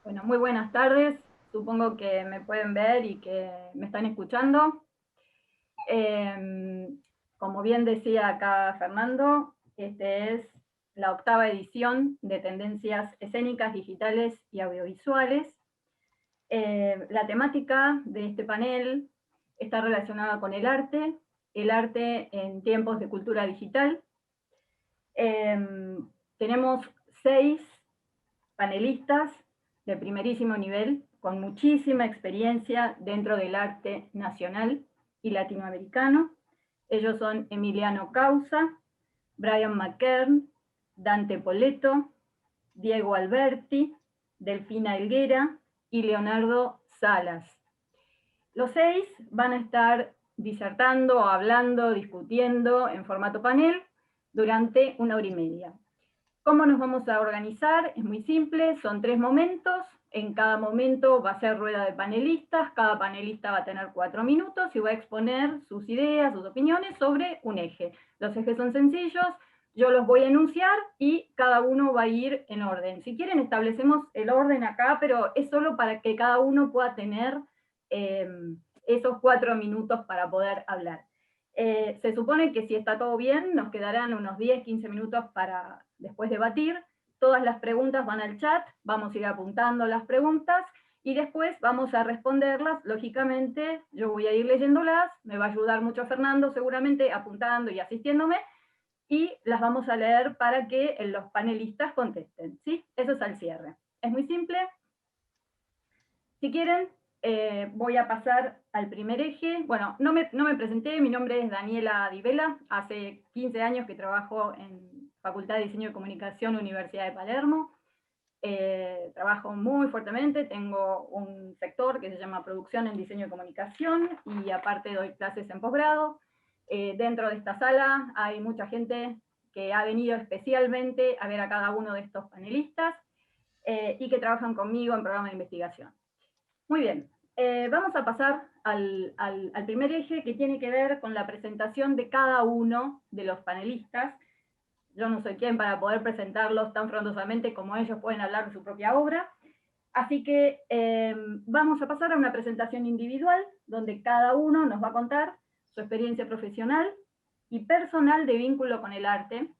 Bueno, muy buenas tardes. Supongo que me pueden ver y que me están escuchando. Eh, Como bien decía acá Fernando, este es la octava edición de Tendencias Escénicas, Digitales y Audiovisuales. La temática de este panel está relacionada con el arte en tiempos de cultura digital. Tenemos 6 panelistas de primerísimo nivel, con muchísima experiencia dentro del arte nacional y latinoamericano. Ellos son Emiliano Causa, Brian McKern, Dante Poletto, Diego Alberti, Delfina Helguera y Leonardo Salas. Los 6 van a estar disertando, hablando, discutiendo en formato panel durante 1 hora y media. ¿Cómo nos vamos a organizar? Es muy simple, son 3 momentos. En cada momento va a ser rueda de panelistas, cada panelista va a tener 4 minutos y va a exponer sus ideas, sus opiniones sobre un eje. Los ejes son sencillos, yo los voy a enunciar y cada uno va a ir en orden. Si quieren establecemos el orden acá, pero es solo para que cada uno pueda tener esos 4 minutos para poder hablar. Se supone que si está todo bien, nos quedarán unos 10-15 minutos para después debatir. Todas las preguntas van al chat, vamos a ir apuntando las preguntas y después vamos a responderlas. Lógicamente, yo voy a ir leyéndolas, me va a ayudar mucho Fernando seguramente apuntando y asistiéndome, y las vamos a leer para que los panelistas contesten, ¿sí? Eso es al cierre. Es muy simple. Si quieren, voy a pasar al primer eje. Bueno, no me presenté, mi nombre es Daniela Di Vela, hace 15 años que trabajo en Facultad de Diseño y Comunicación, Universidad de Palermo. Trabajo muy fuertemente, tengo un sector que se llama Producción en Diseño y Comunicación y aparte doy clases en posgrado. Dentro de esta sala hay mucha gente que ha venido especialmente a ver a cada uno de estos panelistas y que trabajan conmigo en programas de investigación. Muy bien, vamos a pasar al primer eje que tiene que ver con la presentación de cada uno de los panelistas. Yo no soy quien para poder presentarlos tan frondosamente como ellos pueden hablar de su propia obra. Así que vamos a pasar a una presentación individual donde cada uno nos va a contar su experiencia profesional y personal de vínculo con el arte,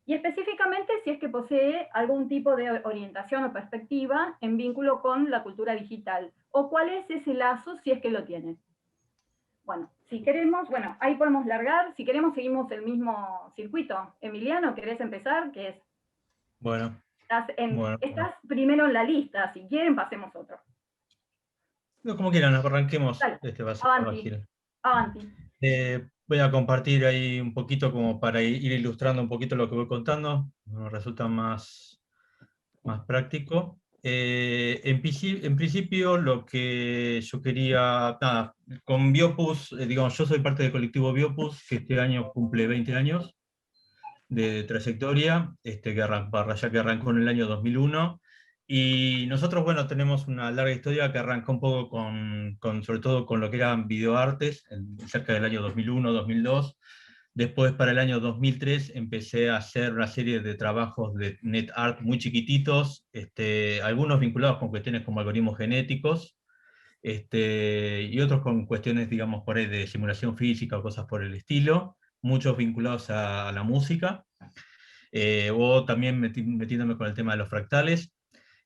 y específicamente si es que posee algún tipo de orientación o perspectiva en vínculo con la cultura digital, o cuál es ese lazo si es que lo tiene. Bueno, si queremos, bueno, ahí podemos largar, si queremos seguimos el mismo circuito. Emiliano, ¿querés empezar? ¿Qué es? Bueno, bueno. Estás primero en la lista, si quieren pasemos otro. No, como quieran, arranquemos. Dale, Este va a ser más avanti, ágil. avanti. Voy a compartir ahí un poquito como para ir ilustrando un poquito lo que voy contando. Me resulta más práctico. En principio, lo que yo quería, nada, con Biopus, digamos, yo soy parte del colectivo Biopus, que este año cumple 20 años de trayectoria, que arrancó en el año 2001. Y nosotros, bueno, tenemos una larga historia que arrancó un poco sobre todo con lo que eran videoartes, cerca del año 2001, 2002. Después, para el año 2003, empecé a hacer una serie de trabajos de net art muy chiquititos, algunos vinculados con cuestiones como algoritmos genéticos, y otros con cuestiones, digamos, por ahí de simulación física o cosas por el estilo, muchos vinculados a la música, o también metiéndome con el tema de los fractales.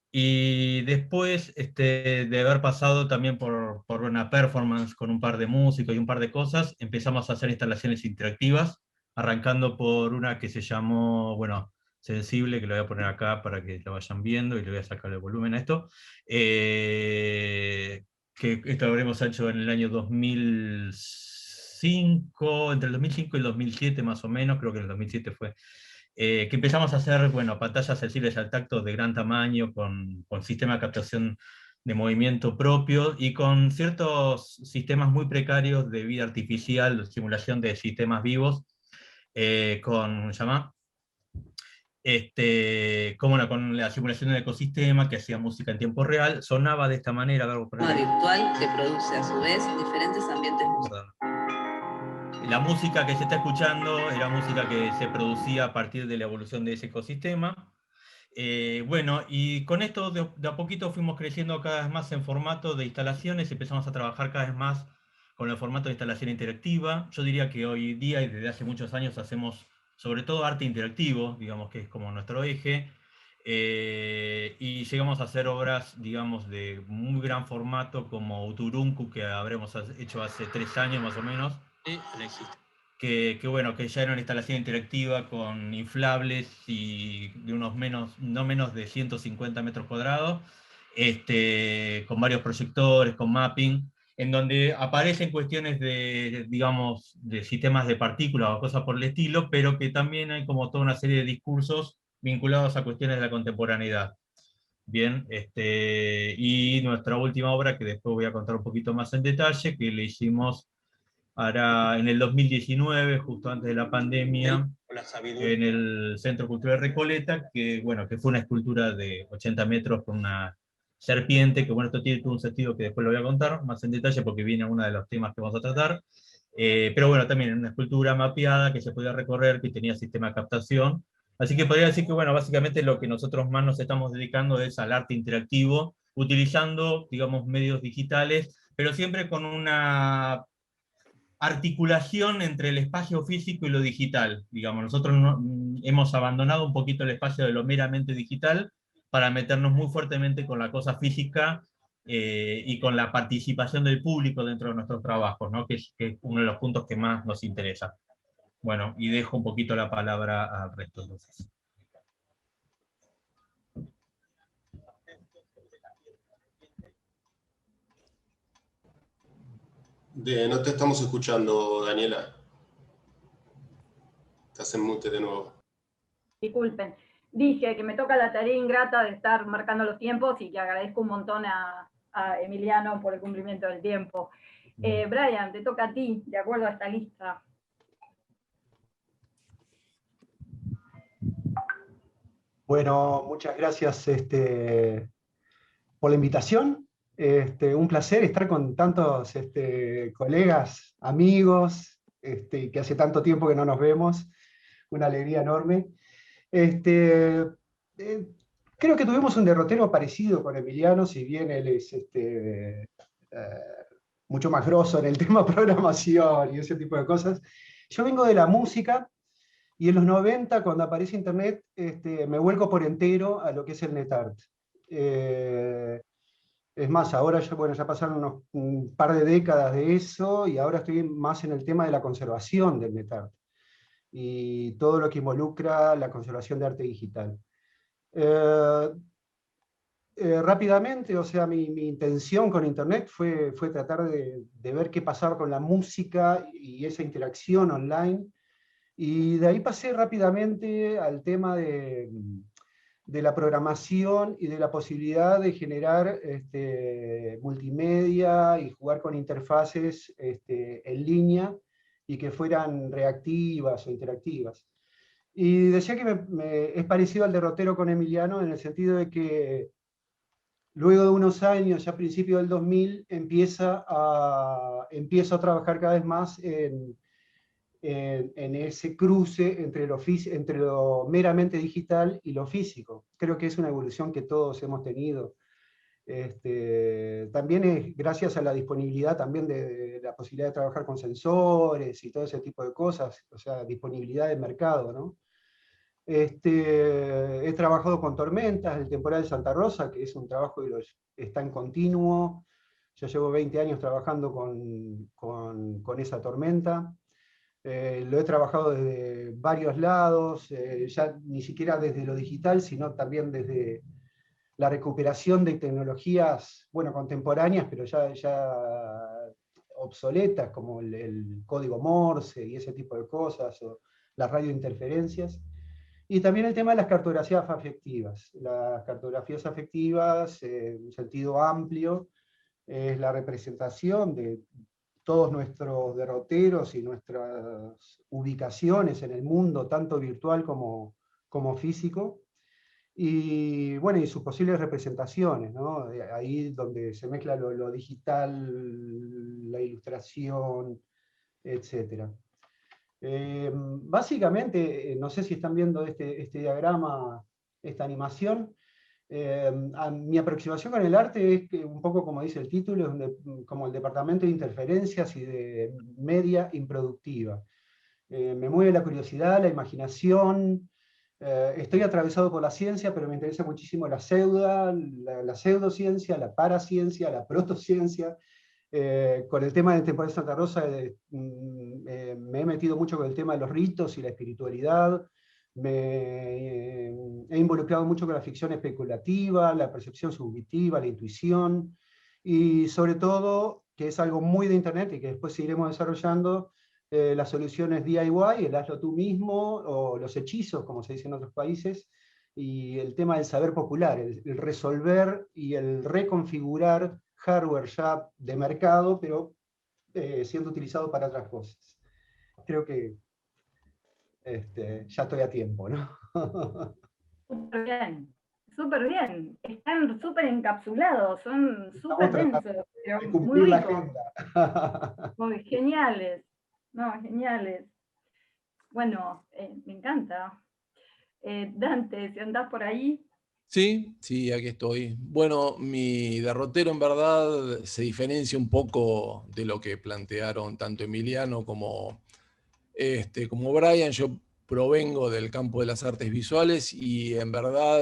Y después de haber pasado también por una performance con un par de músicos y un par de cosas, empezamos a hacer instalaciones interactivas, arrancando por una que se llamó, bueno, Sensible, que lo voy a poner acá para que lo vayan viendo y le voy a sacar el volumen a esto. Que esto lo habremos hecho en el año 2005, entre el 2005 y el 2007 más o menos, creo que en el 2007 fue, que empezamos a hacer, bueno, pantallas sensibles al tacto de gran tamaño, con sistema de captación de movimiento propio y con ciertos sistemas muy precarios de vida artificial, simulación de sistemas vivos, ¿cómo se llama? Con la simulación del ecosistema, que hacía música en tiempo real, sonaba de esta manera. Virtual que produce a su vez diferentes ambientes musicales. La música que se está escuchando era música que se producía a partir de la evolución de ese ecosistema. Bueno, y con esto de a poquito fuimos creciendo cada vez más en formato de instalaciones, empezamos a trabajar cada vez más con el formato de instalación interactiva. Yo diría que hoy día y desde hace muchos años hacemos sobre todo arte interactivo, digamos que es como nuestro eje, y llegamos a hacer obras, digamos, de muy gran formato como Uturuncu, que habremos hecho hace 3 años más o menos. Sí, no existe. Bueno, que ya era una instalación interactiva con inflables y de unos no menos de 150 metros cuadrados, con varios proyectores, con mapping, en donde aparecen cuestiones de, digamos, de sistemas de partículas o cosas por el estilo, pero que también hay como toda una serie de discursos vinculados a cuestiones de la contemporaneidad. Bien, y nuestra última obra, que después voy a contar un poquito más en detalle, que le hicimos ahora en el 2019, justo antes de la pandemia, en el Centro Cultural Recoleta, que, bueno, que fue una escultura de 80 metros con una serpiente, que bueno, esto tiene todo un sentido que después lo voy a contar más en detalle porque viene uno de los temas que vamos a tratar. Pero bueno, también una escultura mapeada que se podía recorrer, que tenía sistema de captación. Así que podría decir que, bueno, básicamente lo que nosotros más nos estamos dedicando es al arte interactivo, utilizando, digamos, medios digitales, pero siempre con una articulación entre el espacio físico y lo digital. Digamos, nosotros hemos abandonado un poquito el espacio de lo meramente digital para meternos muy fuertemente con la cosa física y con la participación del público dentro de nuestros trabajos, ¿no? Que es uno de los puntos que más nos interesa. Bueno, y dejo un poquito la palabra al resto entonces. No te estamos escuchando, Daniela. Estás en mute de nuevo. Disculpen. Dije que me toca la tarea ingrata de estar marcando los tiempos y que agradezco un montón a Emiliano por el cumplimiento del tiempo. Brian, te toca a ti, de acuerdo a esta lista. Bueno, muchas gracias por la invitación. Un placer estar con tantos colegas, amigos, que hace tanto tiempo que no nos vemos. Una alegría enorme. Creo que tuvimos un derrotero parecido con Emiliano, si bien él es mucho más grosso en el tema programación y ese tipo de cosas. Yo vengo de la música, y en los 90, cuando aparece Internet, me vuelco por entero a lo que es el NetArt. Es más, ahora ya, bueno, ya pasaron un par de décadas de eso, y ahora estoy más en el tema de la conservación del NetArt y todo lo que involucra la conservación de arte digital. Rápidamente, o sea, mi intención con Internet fue tratar de ver qué pasaba con la música y esa interacción online. Y de ahí pasé rápidamente al tema de la programación y de la posibilidad de generar multimedia y jugar con interfaces en línea y que fueran reactivas o interactivas. Y decía que es parecido al derrotero con Emiliano en el sentido de que luego de unos años, ya a principios del 2000, empiezo a trabajar cada vez más en ese cruce entre lo meramente digital y lo físico. Creo que es una evolución que todos hemos tenido. También es gracias a la disponibilidad también de la posibilidad de trabajar con sensores y todo ese tipo de cosas, o sea, disponibilidad de mercado, ¿no? He trabajado con tormentas, el temporal de Santa Rosa, que es un trabajo que está en continuo. Yo llevo 20 años trabajando con esa tormenta. Lo he trabajado desde varios lados, ya ni siquiera desde lo digital, sino también desde la recuperación de tecnologías, bueno, contemporáneas, pero ya obsoletas, como el código Morse y ese tipo de cosas, o las radiointerferencias. Y también el tema de las cartografías afectivas. Las cartografías afectivas, en un sentido amplio, es la representación de todos nuestros derroteros y nuestras ubicaciones en el mundo, tanto virtual como físico, y bueno, y sus posibles representaciones, ¿no? Ahí donde se mezcla lo digital, la ilustración, etc. Básicamente, no sé si están viendo este diagrama, esta animación. Mi aproximación con el arte es que, un poco como dice el título, es como el departamento de interferencias y de media improductiva. Me mueve la curiosidad, la imaginación. Estoy atravesado por la ciencia, pero me interesa muchísimo la pseudociencia, la paraciencia, la protociencia. Con el tema de Temporada de Santa Rosa me he metido mucho con el tema de los ritos y la espiritualidad. Me he involucrado mucho con la ficción especulativa, la percepción subjetiva, la intuición, y sobre todo, que es algo muy de Internet y que después seguiremos desarrollando, las soluciones DIY, el hazlo tú mismo, o los hechizos, como se dice en otros países, y el tema del saber popular, el resolver y el reconfigurar hardware ya de mercado, pero siendo utilizado para otras cosas. Creo que ya estoy a tiempo, ¿no? Súper bien, súper bien. Están súper encapsulados, son súper densos, pero de muy cumplir la ricos. agenda. Muy geniales, no, geniales. Bueno, me encanta. Dante, si andás por ahí. Sí, sí, aquí estoy. Bueno, mi derrotero en verdad se diferencia un poco de lo que plantearon tanto Emiliano como Brian. Yo provengo del campo de las artes visuales y en verdad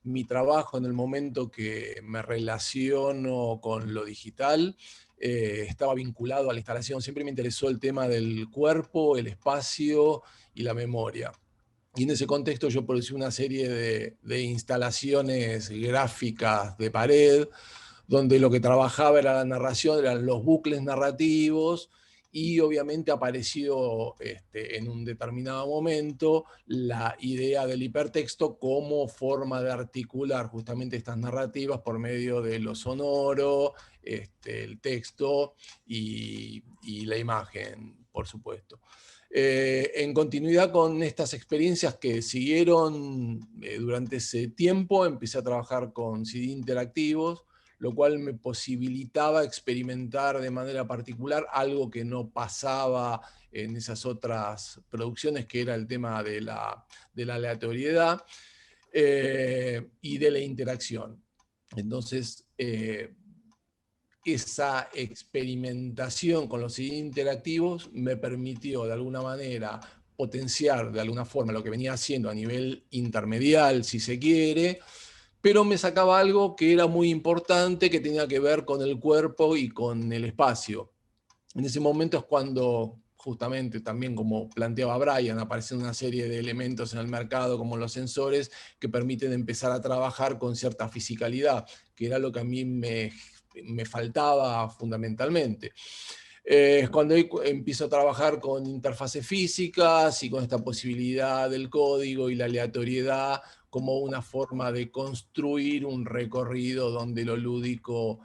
mi trabajo en el momento que me relaciono con lo digital estaba vinculado a la instalación. Siempre me interesó el tema del cuerpo, el espacio y la memoria. Y en ese contexto yo producí una serie de instalaciones gráficas de pared, donde lo que trabajaba era la narración, eran los bucles narrativos, y obviamente apareció en un determinado momento la idea del hipertexto como forma de articular justamente estas narrativas por medio de lo sonoro, el texto y la imagen, por supuesto. En continuidad con estas experiencias que siguieron durante ese tiempo, empecé a trabajar con CD interactivos, lo cual me posibilitaba experimentar de manera particular algo que no pasaba en esas otras producciones, que era el tema de la aleatoriedad y de la interacción. Entonces, esa experimentación con los CD interactivos me permitió de alguna manera potenciar de alguna forma lo que venía haciendo a nivel intermedial, si se quiere, pero me sacaba algo que era muy importante, que tenía que ver con el cuerpo y con el espacio. En ese momento es cuando, justamente también como planteaba Brian, aparecen una serie de elementos en el mercado como los sensores que permiten empezar a trabajar con cierta fisicalidad, que era lo que a mí me faltaba fundamentalmente. Es cuando empiezo a trabajar con interfaces físicas y con esta posibilidad del código y la aleatoriedad como una forma de construir un recorrido donde lo lúdico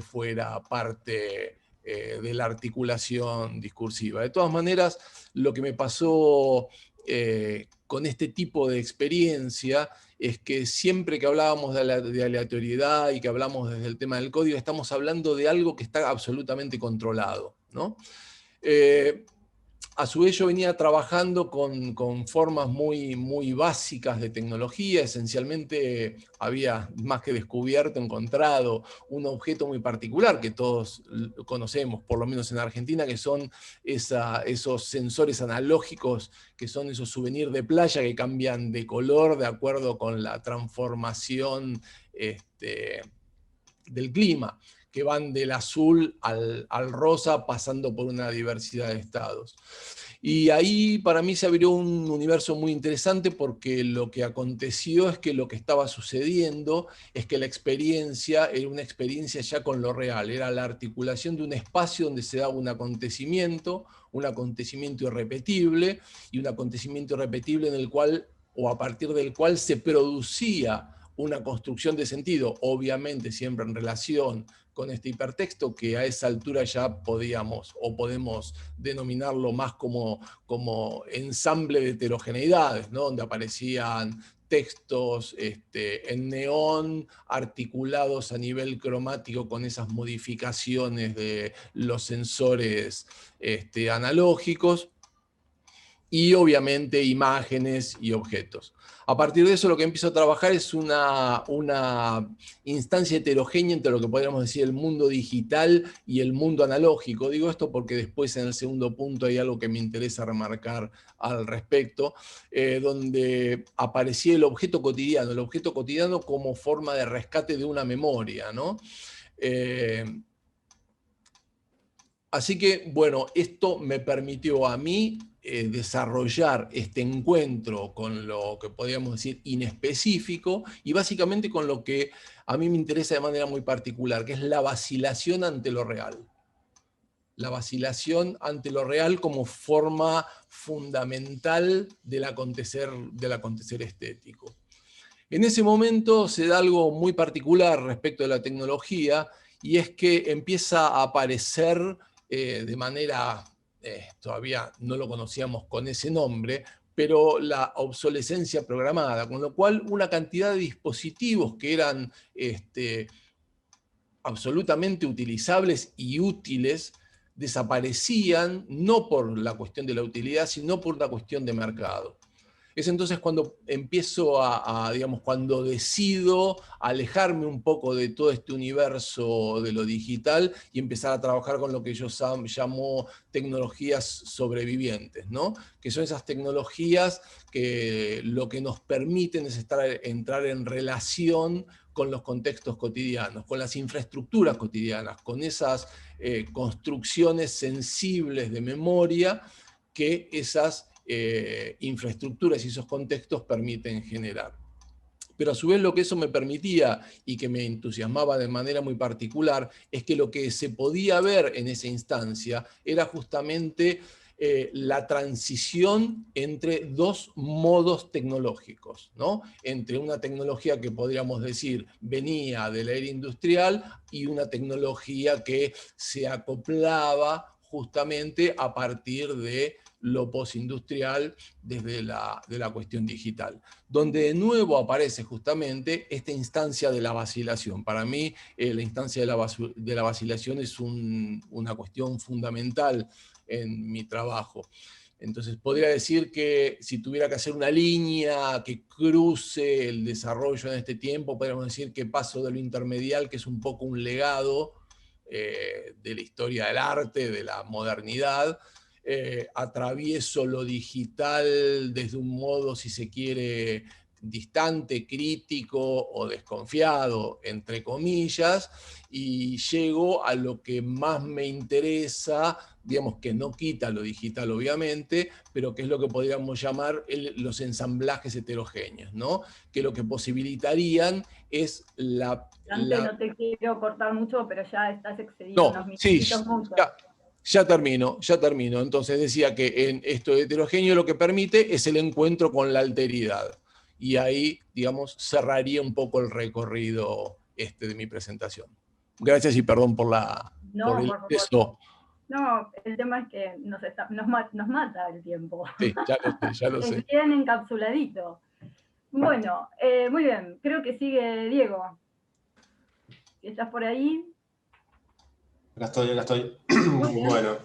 fuera parte de la articulación discursiva. De todas maneras, lo que me pasó con este tipo de experiencia es que siempre que hablábamos de aleatoriedad y que hablamos desde el tema del código, estamos hablando de algo que está absolutamente controlado, ¿no? A su vez yo venía trabajando con formas muy básicas de tecnología. Esencialmente había más que descubierto, encontrado un objeto muy particular que todos conocemos, por lo menos en Argentina, que son esos sensores analógicos, que son esos souvenirs de playa que cambian de color de acuerdo con la transformación del clima, que van del azul al rosa, pasando por una diversidad de estados. Y ahí para mí se abrió un universo muy interesante, porque lo que aconteció es que lo que estaba sucediendo es que la experiencia era una experiencia ya con lo real, era la articulación de un espacio donde se daba un acontecimiento irrepetible, y un acontecimiento irrepetible en el cual, o a partir del cual se producía una construcción de sentido, obviamente siempre en relación con este hipertexto, que a esa altura ya podíamos o podemos denominarlo más como ensamble de heterogeneidades, ¿no? Donde aparecían textos en neón articulados a nivel cromático con esas modificaciones de los sensores analógicos. y obviamente imágenes y objetos. A partir de eso lo que empiezo a trabajar es una instancia heterogénea entre lo que podríamos decir el mundo digital y el mundo analógico. Digo esto porque después en el segundo punto hay algo que me interesa remarcar al respecto, donde aparecía el objeto cotidiano como forma de rescate de una memoria, ¿no? Así que, bueno, esto me permitió a mí desarrollar este encuentro con lo que podríamos decir inespecífico y básicamente con lo que a mí me interesa de manera muy particular, que es la vacilación ante lo real. La vacilación ante lo real como forma fundamental del acontecer estético. En ese momento se da algo muy particular respecto de la tecnología, y es que empieza a aparecer de manera, todavía no lo conocíamos con ese nombre, pero la obsolescencia programada, con lo cual una cantidad de dispositivos que eran absolutamente utilizables y útiles desaparecían, no por la cuestión de la utilidad, sino por una cuestión de mercado. Es entonces cuando empiezo digamos, cuando decido alejarme un poco de todo este universo de lo digital y empezar a trabajar con lo que yo llamo tecnologías sobrevivientes, ¿no? Que son esas tecnologías que lo que nos permiten es entrar en relación con los contextos cotidianos, con las infraestructuras cotidianas, con esas construcciones sensibles de memoria que esas infraestructuras y esos contextos permiten generar. Pero a su vez lo que eso me permitía y que me entusiasmaba de manera muy particular es que lo que se podía ver en esa instancia era justamente la transición entre dos modos tecnológicos, ¿no? Entre una tecnología que podríamos decir venía de la era industrial y una tecnología que se acoplaba justamente a partir de lo postindustrial desde de la cuestión digital, donde de nuevo aparece justamente esta instancia de la vacilación. Para mí la instancia de la vacilación es una cuestión fundamental en mi trabajo. Entonces podría decir que si tuviera que hacer una línea que cruce el desarrollo en este tiempo, podríamos decir que paso de lo intermedial, que es un poco un legado de la historia del arte, de la modernidad, atravieso lo digital desde un modo, si se quiere, distante, crítico o desconfiado, entre comillas, y llego a lo que más me interesa, digamos que no quita lo digital obviamente, pero que es lo que podríamos llamar los ensamblajes heterogéneos, ¿no? Que lo que posibilitarían es No te quiero cortar mucho, pero ya estás excediendo unos minutitos mucho. Ya termino. Entonces decía que en esto heterogéneo lo que permite es el encuentro con la alteridad. Y ahí, digamos, cerraría un poco el recorrido de mi presentación. Gracias y perdón por el exceso. No, el tema es que nos mata el tiempo. Sí, ya lo sé. Es bien encapsuladito. Bueno, muy bien. Creo que sigue Diego. Si estás por ahí. Acá estoy. Bueno.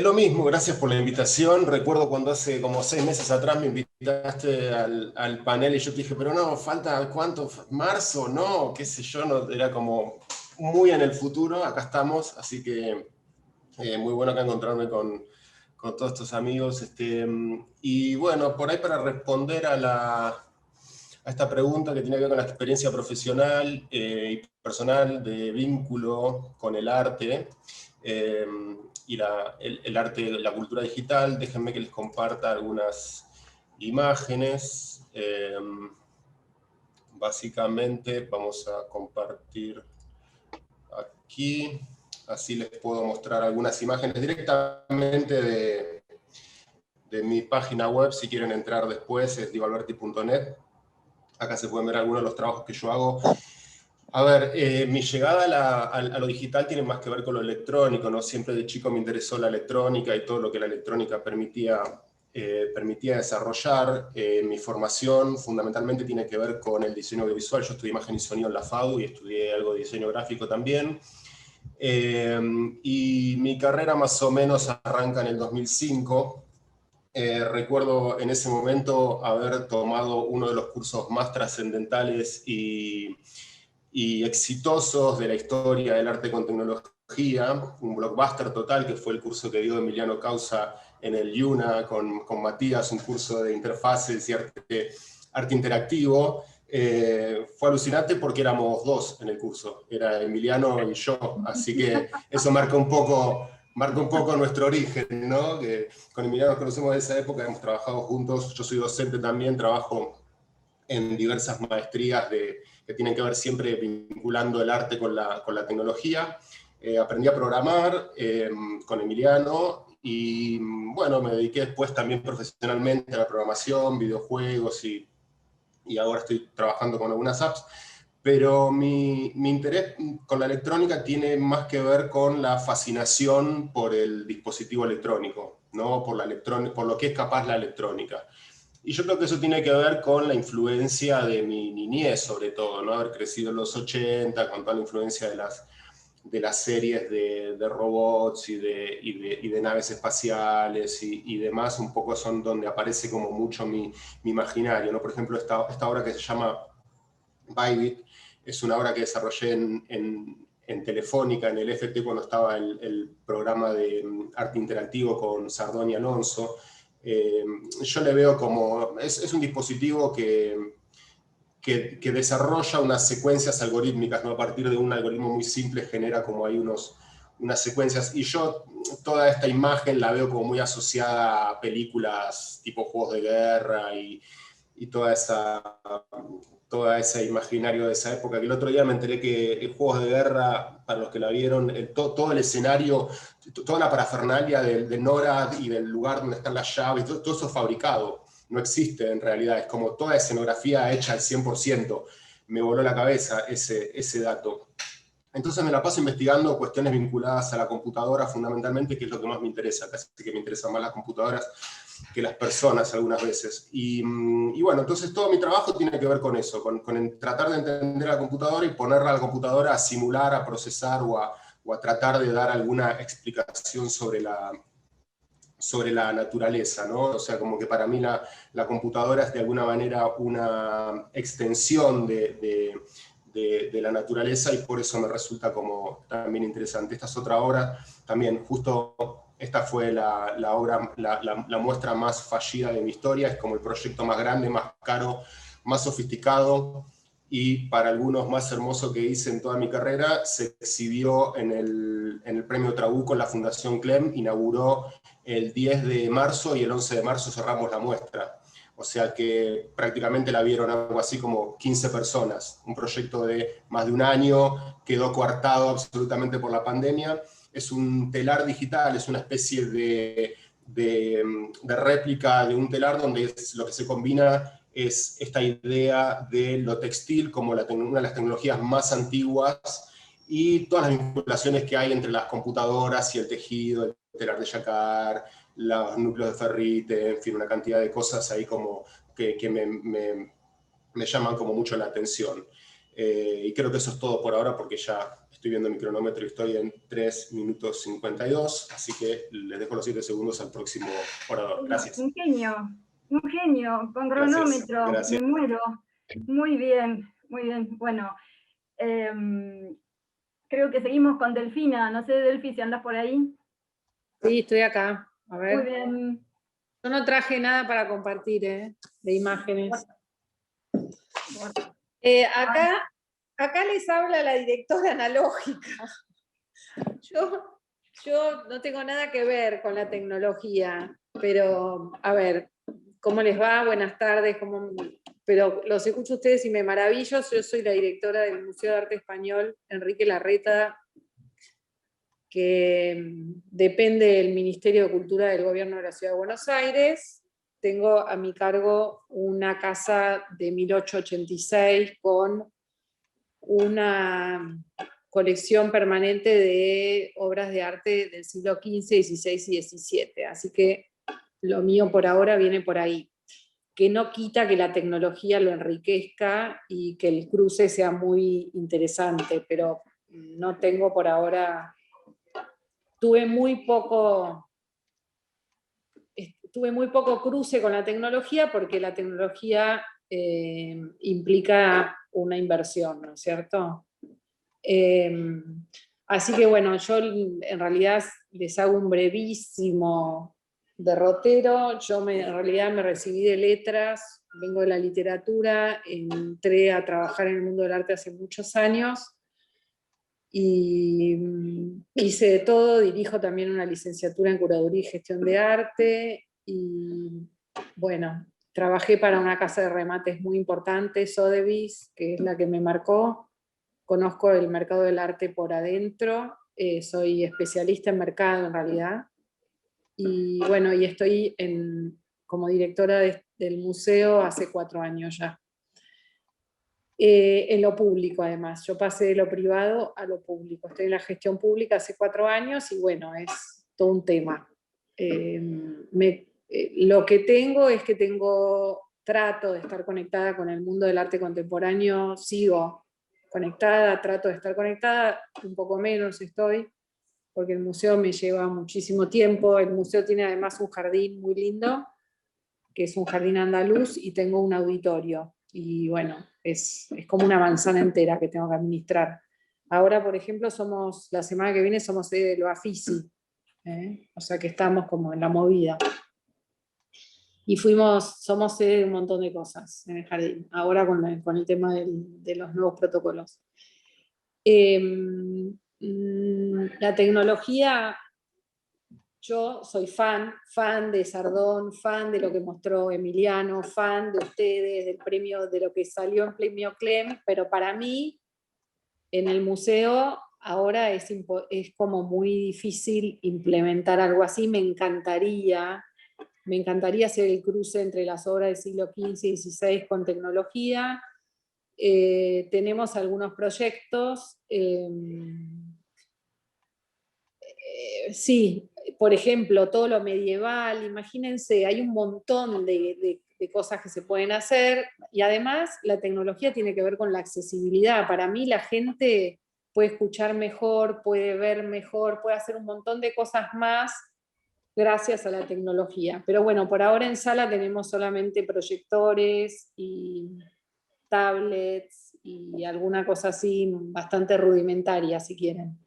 Lo mismo, gracias por la invitación. Recuerdo cuando hace como 6 meses atrás me invitaste al panel y yo te dije, pero no, falta ¿cuánto? ¿Marzo? No, qué sé yo, no, era como muy en el futuro. Acá estamos, así que muy bueno acá encontrarme con todos estos amigos. Y bueno, por ahí para responder a esta pregunta que tiene que ver con la experiencia profesional y personal de vínculo con el arte, y el arte, la cultura digital, déjenme que les comparta algunas imágenes. Básicamente vamos a compartir aquí, así les puedo mostrar algunas imágenes directamente de mi página web, si quieren entrar después, es diegoalberti.net. Acá se pueden ver algunos de los trabajos que yo hago. A ver, mi llegada a lo digital tiene más que ver con lo electrónico, ¿no? Siempre de chico me interesó la electrónica y todo lo que la electrónica permitía desarrollar. Mi formación fundamentalmente tiene que ver con el diseño audiovisual. Yo estudié imagen y sonido en la FADU y estudié algo de diseño gráfico también. Y mi carrera más o menos arranca en el 2005, Recuerdo en ese momento haber tomado uno de los cursos más trascendentales y exitosos de la historia del arte con tecnología, un blockbuster total, que fue el curso que dio Emiliano Causa en el IUNA con Matías, un curso de interfaces y arte interactivo. Fue alucinante porque éramos dos en el curso, era Emiliano y yo, así que eso marca un poco nuestro origen, ¿no? Que con Emiliano nos conocemos de esa época, hemos trabajado juntos, yo soy docente también, trabajo en diversas maestrías que tienen que ver siempre vinculando el arte con la tecnología. Aprendí a programar con Emiliano y bueno, me dediqué después también profesionalmente a la programación, videojuegos y ahora estoy trabajando con algunas apps. Pero mi interés con la electrónica tiene más que ver con la fascinación por el dispositivo electrónico, ¿no? Por lo que es capaz la electrónica. Y yo creo que eso tiene que ver con la influencia de mi niñez, sobre todo, ¿no? Haber crecido en los 80, con toda la influencia de las series de robots y de naves espaciales y demás, un poco son donde aparece como mucho mi imaginario, ¿no? Por ejemplo, esta obra que se llama Bybit, es una obra que desarrollé en Telefónica, en el FT, cuando estaba el programa de arte interactivo con Sardón y Alonso. Yo le veo como, es un dispositivo que desarrolla unas secuencias algorítmicas, ¿no? A partir de un algoritmo muy simple genera como hay unas secuencias, y yo toda esta imagen la veo como muy asociada a películas tipo Juegos de Guerra y todo ese imaginario de esa época, que el otro día me enteré que en Juegos de Guerra, para los que la vieron, todo el escenario, toda la parafernalia de NORAD y del lugar donde están las llaves, todo eso es fabricado, no existe en realidad, es como toda escenografía hecha al 100%, me voló la cabeza ese dato. Entonces me la paso investigando cuestiones vinculadas a la computadora fundamentalmente, que es lo que más me interesa, casi que me interesan más las computadoras que las personas algunas veces. Y bueno, entonces todo mi trabajo tiene que ver con eso, con tratar de entender la computadora y ponerla a la computadora a simular, a procesar o a tratar de dar alguna explicación sobre la naturaleza, ¿no? O sea, como que para mí la computadora es de alguna manera una extensión de la naturaleza y por eso me resulta como también interesante. Esta es otra obra, también justo esta fue la obra, la muestra más fallida de mi historia, es como el proyecto más grande, más caro, más sofisticado y para algunos más hermoso que hice en toda mi carrera. Se exhibió en el Premio Trabuco en la Fundación Clem, inauguró el 10 de marzo y el 11 de marzo cerramos la muestra. O sea que prácticamente la vieron algo así como 15 personas. Un proyecto de más de un año, quedó coartado absolutamente por la pandemia. Es un telar digital, es una especie de réplica de un telar donde lo que se combina es esta idea de lo textil como una de las tecnologías más antiguas y todas las vinculaciones que hay entre las computadoras y el tejido, el telar de jacquard, los núcleos de ferrite, en fin, una cantidad de cosas ahí como que me llaman como mucho la atención. Y creo que eso es todo por ahora porque ya estoy viendo mi cronómetro y estoy en 3 minutos 52, así que les dejo los 7 segundos al próximo orador. Gracias. Un genio, con cronómetro, gracias. me muero. Muy bien, muy bien. Bueno, creo que seguimos con Delfina, no sé, Delfi, si andas por ahí. Sí, estoy acá. A ver. Muy bien. Yo no traje nada para compartir, de imágenes. Acá les habla la directora analógica. Yo no tengo nada que ver con la tecnología, pero a ver, ¿cómo les va? Buenas tardes. Pero los escucho a ustedes y me maravillo. Yo soy la directora del Museo de Arte Español, Enrique Larreta, que depende del Ministerio de Cultura del Gobierno de la Ciudad de Buenos Aires. Tengo a mi cargo una casa de 1886 con una colección permanente de obras de arte del siglo XV, XVI y XVII. Así que lo mío por ahora viene por ahí. Que no quita que la tecnología lo enriquezca y que el cruce sea muy interesante, pero no tengo por ahora... Tuve muy poco, tuve muy poco cruce con la tecnología porque la tecnología implica una inversión, ¿no es cierto? Así que bueno, yo en realidad les hago un brevísimo derrotero. Yo en realidad me recibí de letras, vengo de la literatura, entré a trabajar en el mundo del arte hace muchos años y hice de todo, dirijo también una licenciatura en curaduría y gestión de arte y bueno, trabajé para una casa de remates muy importante, Sotheby's, que es la que me marcó. Conozco el mercado del arte por adentro, soy especialista en mercado en realidad, y bueno, y estoy como directora del museo hace 4 años ya. En lo público además, yo pasé de lo privado a lo público, estoy en la gestión pública hace 4 años y bueno, es todo un tema. Lo que tengo es que trato de estar conectada con el mundo del arte contemporáneo, sigo conectada, trato de estar conectada, un poco menos estoy, porque el museo me lleva muchísimo tiempo. El museo tiene además un jardín muy lindo, que es un jardín andaluz, y tengo un auditorio. Y bueno, es como una manzana entera que tengo que administrar. Ahora, por ejemplo, la semana que viene somos sede de lo Afisi, o sea que estamos como en la movida. Y somos sede de un montón de cosas en el jardín, ahora con el tema de los nuevos protocolos. La tecnología, yo soy fan de Sardón, fan de lo que mostró Emiliano, fan de ustedes, del premio, de lo que salió en Premio Clem, pero para mí, en el museo, ahora es como muy difícil implementar algo así. Me encantaría hacer el cruce entre las obras del siglo XV y XVI con tecnología. Tenemos algunos proyectos. Sí, por ejemplo, todo lo medieval, imagínense, hay un montón de cosas que se pueden hacer, y además la tecnología tiene que ver con la accesibilidad. Para mí la gente puede escuchar mejor, puede ver mejor, puede hacer un montón de cosas más gracias a la tecnología. Pero bueno, por ahora en sala tenemos solamente proyectores y tablets y alguna cosa así bastante rudimentaria, si quieren.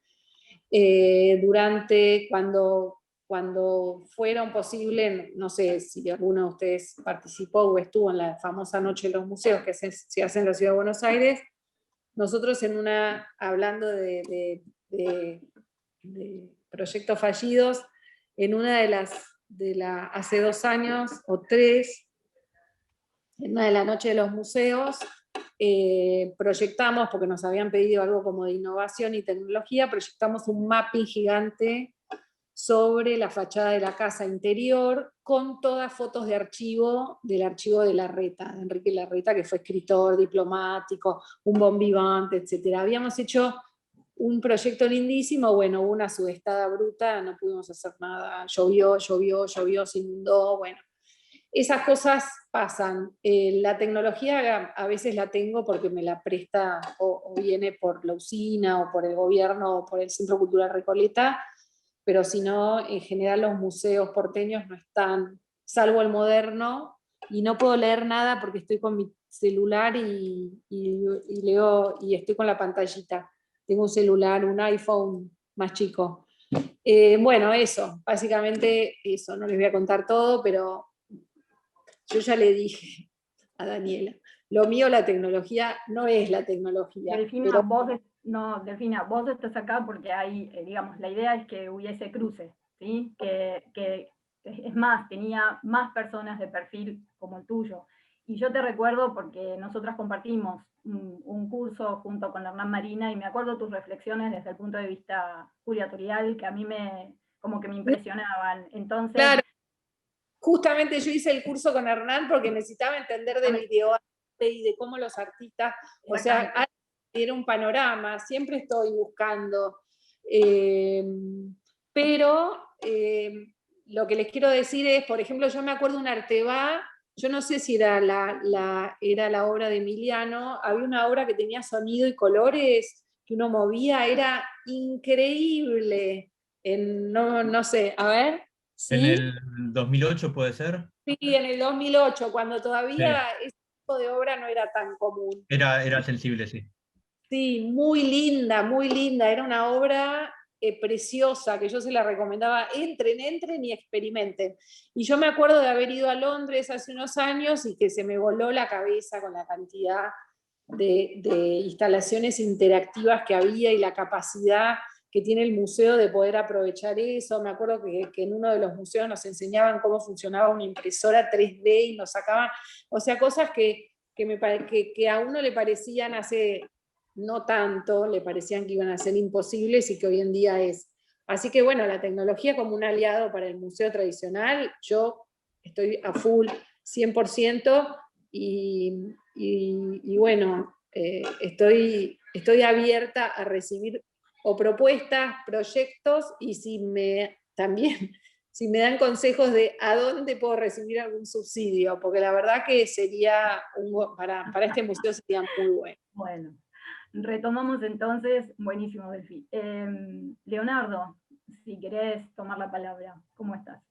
Cuando fueron posible, no sé si alguno de ustedes participó o estuvo en la famosa Noche de los Museos que se hace en la Ciudad de Buenos Aires, nosotros hablando de proyectos fallidos, en una hace 2 años o 3, en una de la Noche de los Museos, proyectamos, porque nos habían pedido algo como de innovación y tecnología, proyectamos un mapping gigante sobre la fachada de la casa interior, con todas fotos de del archivo de Larreta, de Enrique Larreta, que fue escritor, diplomático, un bon vivant, etc. Habíamos hecho un proyecto lindísimo, bueno, hubo una subestada bruta, no pudimos hacer nada, llovió, se inundó, bueno. Esas cosas pasan. La tecnología a veces la tengo porque me la presta o viene por la usina o por el gobierno o por el Centro Cultural Recoleta, pero si no, en general los museos porteños no están, salvo el Moderno, y no puedo leer nada porque estoy con mi celular y leo, y estoy con la pantallita. Tengo un celular, un iPhone más chico. Bueno, eso, básicamente eso, no les voy a contar todo, pero yo ya le dije a Daniela, lo mío la tecnología no es la tecnología. Delfina, Delfina, vos estás acá porque hay, digamos, la idea es que hubiese cruce, ¿sí? Que es más, tenía más personas de perfil como el tuyo. Y yo te recuerdo porque nosotras compartimos un curso junto con Hernán Marina, y me acuerdo tus reflexiones desde el punto de vista curatorial que a mí como que me impresionaban. Entonces, claro. Justamente yo hice el curso con Hernán porque necesitaba entender de videoarte y de cómo los artistas, o sea, era un panorama, siempre estoy buscando. Pero lo que les quiero decir es, por ejemplo, yo me acuerdo de un Arteba, yo no sé si era era la obra de Emiliano, había una obra que tenía sonido y colores, que uno movía, era increíble. No sé, a ver. ¿sí? ¿En el 2008 puede ser? Sí, en el 2008, cuando todavía Sí. ese tipo de obra no era tan común. Era sensible, sí. Sí, muy linda, muy linda. Era una obra preciosa que yo se la recomendaba. Entren y experimenten. Y yo me acuerdo de haber ido a Londres hace unos años y que se me voló la cabeza con la cantidad de instalaciones interactivas que había y la capacidad que tiene el museo de poder aprovechar eso. Me acuerdo que en uno de los museos nos enseñaban cómo funcionaba una impresora 3D y nos sacaban, o sea, cosas que a uno le parecían hace no tanto, le parecían que iban a ser imposibles y que hoy en día es. Así que bueno, la tecnología como un aliado para el museo tradicional, yo estoy a full 100% y bueno, estoy abierta a recibir o propuestas, proyectos y también si me dan consejos de a dónde puedo recibir algún subsidio, porque la verdad que sería, para este museo sería muy bueno. Bueno, retomamos entonces, buenísimo, Delphi. Leonardo, si querés tomar la palabra, ¿cómo estás?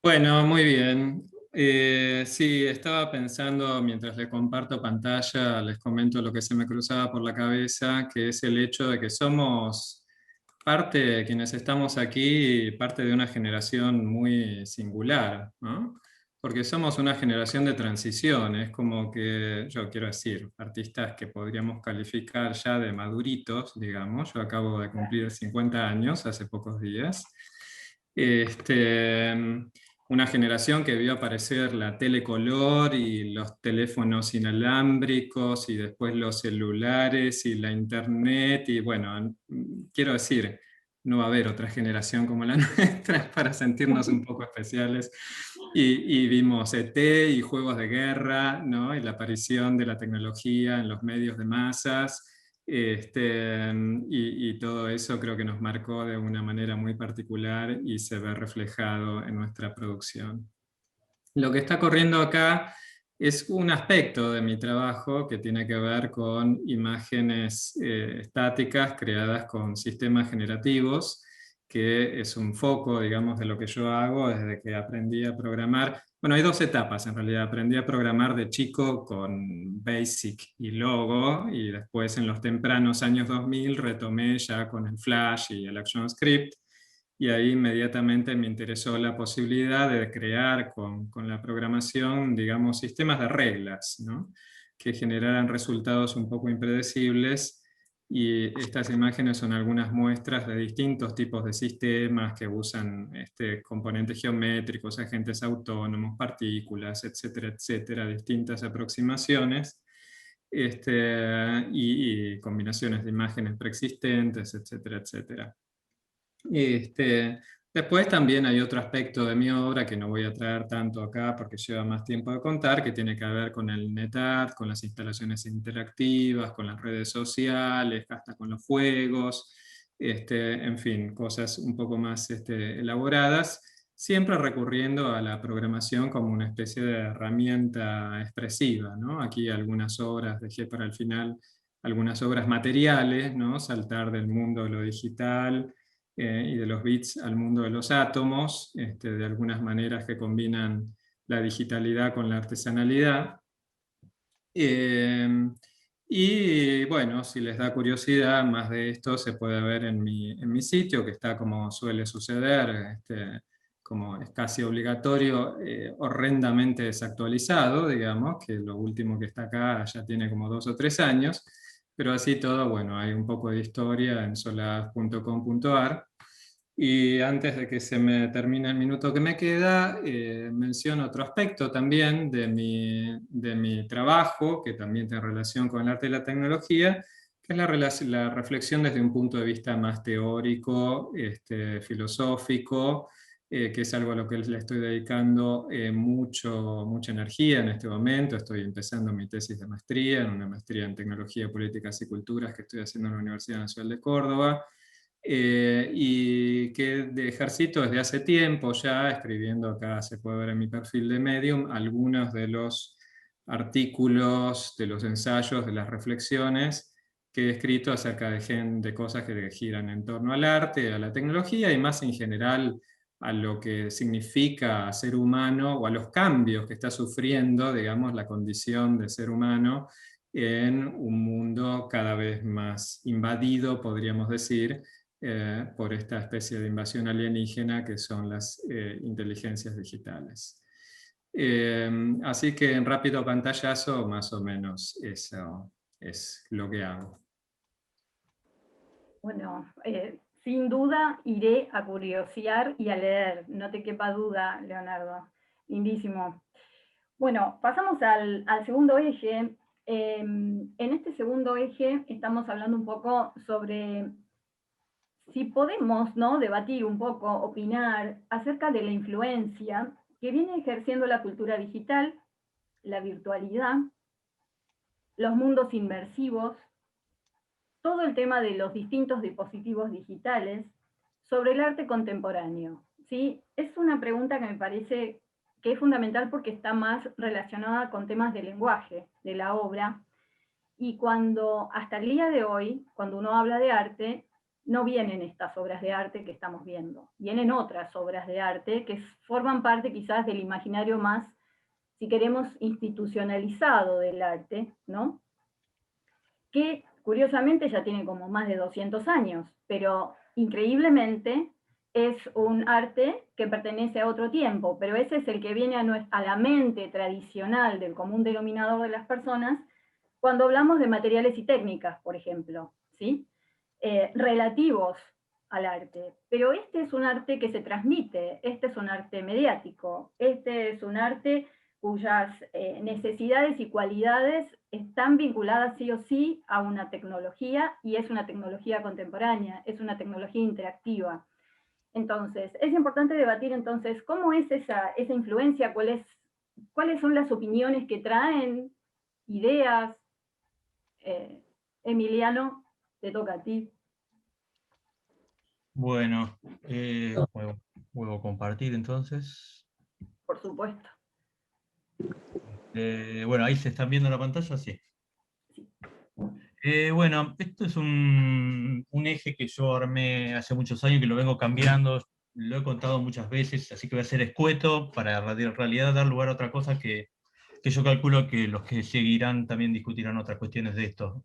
Bueno, muy bien. Sí, estaba pensando, mientras les comparto pantalla, les comento lo que se me cruzaba por la cabeza, que es el hecho de que somos parte, de quienes estamos aquí, parte de una generación muy singular, ¿no? Porque somos una generación de transición, es como que, yo quiero decir, artistas que podríamos calificar ya de maduritos, digamos. Yo acabo de cumplir 50 años hace pocos días. Una generación que vio aparecer la telecolor y los teléfonos inalámbricos y después los celulares y la internet y bueno, quiero decir, no va a haber otra generación como la nuestra para sentirnos un poco especiales y vimos ET y juegos de guerra, ¿no? Y la aparición de la tecnología en los medios de masas. Y todo eso creo que nos marcó de una manera muy particular y se ve reflejado en nuestra producción. Lo que está corriendo acá es un aspecto de mi trabajo que tiene que ver con imágenes estáticas creadas con sistemas generativos, que es un foco, digamos, de lo que yo hago desde que aprendí a programar. Bueno, hay dos etapas en realidad. Aprendí a programar de chico con Basic y Logo, y después en los tempranos años 2000 retomé ya con el Flash y el ActionScript, y ahí inmediatamente me interesó la posibilidad de crear con la programación, digamos, sistemas de reglas, ¿no? Que generaran resultados un poco impredecibles. Y estas imágenes son algunas muestras de distintos tipos de sistemas que usan componentes geométricos, agentes autónomos, partículas, etcétera, etcétera, distintas aproximaciones y combinaciones de imágenes preexistentes, etcétera, etcétera. Después también hay otro aspecto de mi obra que no voy a traer tanto acá porque lleva más tiempo de contar, que tiene que ver con el NetArt, con las instalaciones interactivas, con las redes sociales, hasta con los juegos, en fin, cosas un poco más elaboradas, siempre recurriendo a la programación como una especie de herramienta expresiva, ¿no? Aquí algunas obras, dejé para el final algunas obras materiales, ¿no? Saltar del mundo de lo digital y de los bits al mundo de los átomos, de algunas maneras que combinan la digitalidad con la artesanalidad. Y bueno, si les da curiosidad, más de esto se puede ver en mi sitio, que está, como suele suceder, como es casi obligatorio, horrendamente desactualizado, digamos, que lo último que está acá ya tiene como 2 o 3 años, pero así todo, bueno, hay un poco de historia en solaz.com.ar. Y antes de que se me termine el minuto que me queda, menciono otro aspecto también de mi trabajo, que también tiene relación con el arte y la tecnología, que es la reflexión desde un punto de vista más teórico, filosófico, que es algo a lo que le estoy dedicando mucha energía en este momento. Estoy empezando mi tesis de maestría, en una maestría en Tecnología, Políticas y Culturas que estoy haciendo en la Universidad Nacional de Córdoba. Y que ejercito desde hace tiempo ya, escribiendo acá, se puede ver en mi perfil de Medium, algunos de los artículos, de los ensayos, de las reflexiones que he escrito acerca de cosas que giran en torno al arte, a la tecnología y más en general a lo que significa ser humano o a los cambios que está sufriendo, digamos, la condición de ser humano en un mundo cada vez más invadido, podríamos decir, por esta especie de invasión alienígena que son las inteligencias digitales. Así que en rápido pantallazo, más o menos eso es lo que hago. Bueno, sin duda iré a curiosear y a leer, no te quepa duda, Leonardo. Lindísimo. Bueno, pasamos al segundo eje. En este segundo eje estamos hablando un poco sobre si podemos, ¿no?, debatir un poco, opinar acerca de la influencia que viene ejerciendo la cultura digital, la virtualidad, los mundos inmersivos, todo el tema de los distintos dispositivos digitales sobre el arte contemporáneo, ¿sí? Es una pregunta que me parece que es fundamental porque está más relacionada con temas de lenguaje, de la obra, y cuando, hasta el día de hoy, cuando uno habla de arte, no vienen estas obras de arte que estamos viendo, vienen otras obras de arte que forman parte quizás del imaginario más, si queremos, institucionalizado del arte, ¿no? Que curiosamente ya tiene como más de 200 años, pero increíblemente es un arte que pertenece a otro tiempo, pero ese es el que viene a la mente tradicional del común denominador de las personas cuando hablamos de materiales y técnicas, por ejemplo, ¿sí? Relativos al arte. Pero este es un arte que se transmite, este es un arte mediático, este es un arte cuyas necesidades y cualidades están vinculadas sí o sí a una tecnología, y es una tecnología contemporánea, es una tecnología interactiva. Entonces, es importante debatir entonces cómo es esa influencia, cuáles son las opiniones que traen, ideas. Emiliano, te toca a ti. Bueno, vuelvo a compartir entonces. Por supuesto. Bueno, ahí se están viendo la pantalla, sí. Bueno, esto es un eje que yo armé hace muchos años, que lo vengo cambiando, lo he contado muchas veces, así que voy a ser escueto para en realidad dar lugar a otra cosa que yo calculo que los que seguirán también discutirán otras cuestiones de esto.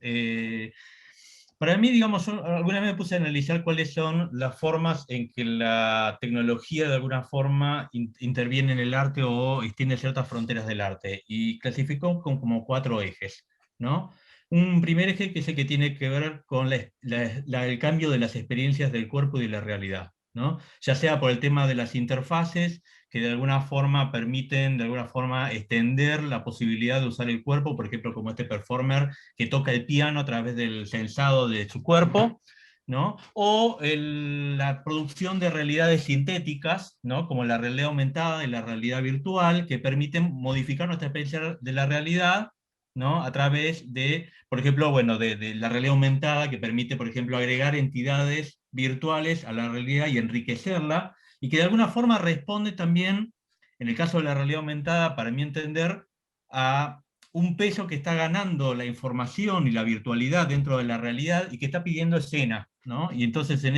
Para mí, digamos, alguna vez me puse a analizar cuáles son las formas en que la tecnología de alguna forma interviene en el arte o extiende ciertas fronteras del arte, y clasificó como 4 ejes, ¿no? Un primer eje que es el que tiene que ver con el cambio de las experiencias del cuerpo y de la realidad, ¿no? Ya sea por el tema de las interfaces, que de alguna forma permiten, de alguna forma, extender la posibilidad de usar el cuerpo, por ejemplo, como este performer que toca el piano a través del sensado de su cuerpo, ¿no? O la producción de realidades sintéticas, ¿no?, como la realidad aumentada y la realidad virtual, que permiten modificar nuestra experiencia de la realidad, ¿no?, a través de, por ejemplo, bueno, de la realidad aumentada, que permite, por ejemplo, agregar entidades virtuales a la realidad y enriquecerla, y que de alguna forma responde también, en el caso de la realidad aumentada, para mi entender, a un peso que está ganando la información y la virtualidad dentro de la realidad y que está pidiendo escena, ¿no? Y entonces en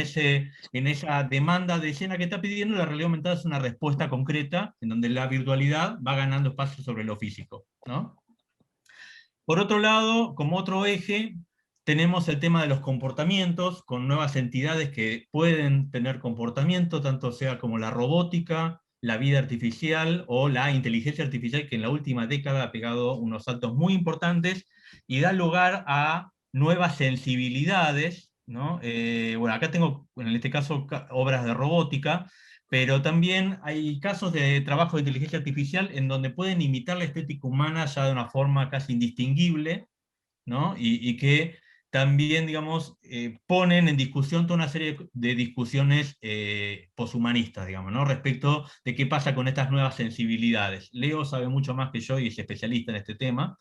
esa demanda de escena que está pidiendo, la realidad aumentada es una respuesta concreta en donde la virtualidad va ganando espacio sobre lo físico, ¿no? Por otro lado, como otro eje, tenemos el tema de los comportamientos, con nuevas entidades que pueden tener comportamiento, tanto sea como la robótica, la vida artificial o la inteligencia artificial, que en la última década ha pegado unos saltos muy importantes y da lugar a nuevas sensibilidades, ¿no? Bueno, acá tengo, en este caso, obras de robótica, pero también hay casos de trabajo de inteligencia artificial en donde pueden imitar la estética humana ya de una forma casi indistinguible, ¿no? Y que también, digamos, ponen en discusión toda una serie de discusiones poshumanistas, digamos, ¿no?, respecto de qué pasa con estas nuevas sensibilidades. Leo sabe mucho más que yo y es especialista en este tema.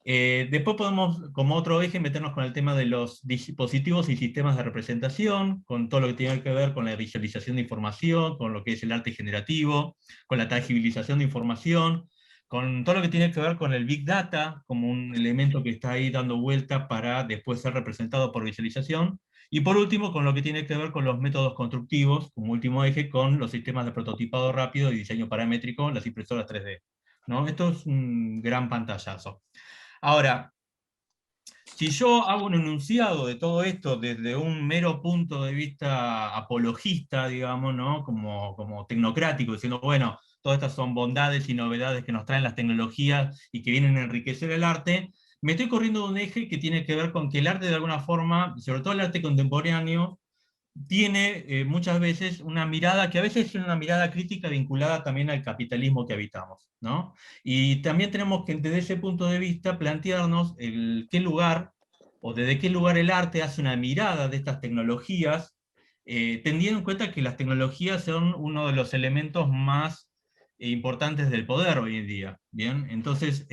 Después podemos, como otro eje, meternos con el tema de los dispositivos y sistemas de representación, con todo lo que tiene que ver con la visualización de información, con lo que es el arte generativo, con la tangibilización de información, con todo lo que tiene que ver con el Big Data, como un elemento que está ahí dando vuelta para después ser representado por visualización, y por último, con lo que tiene que ver con los métodos constructivos, como último eje, con los sistemas de prototipado rápido y diseño paramétrico, las impresoras 3D. ¿No? Esto es un gran pantallazo. Ahora, si yo hago un enunciado de todo esto desde un mero punto de vista apologista, digamos, ¿no? como tecnocrático, diciendo, bueno, todas estas son bondades y novedades que nos traen las tecnologías y que vienen a enriquecer el arte, me estoy corriendo de un eje que tiene que ver con que el arte de alguna forma, sobre todo el arte contemporáneo, tiene muchas veces una mirada que a veces es una mirada crítica vinculada también al capitalismo que habitamos, ¿no? Y también tenemos que desde ese punto de vista plantearnos qué lugar, o desde qué lugar el arte hace una mirada de estas tecnologías, teniendo en cuenta que las tecnologías son uno de los elementos más importantes del poder hoy en día, ¿bien? Entonces,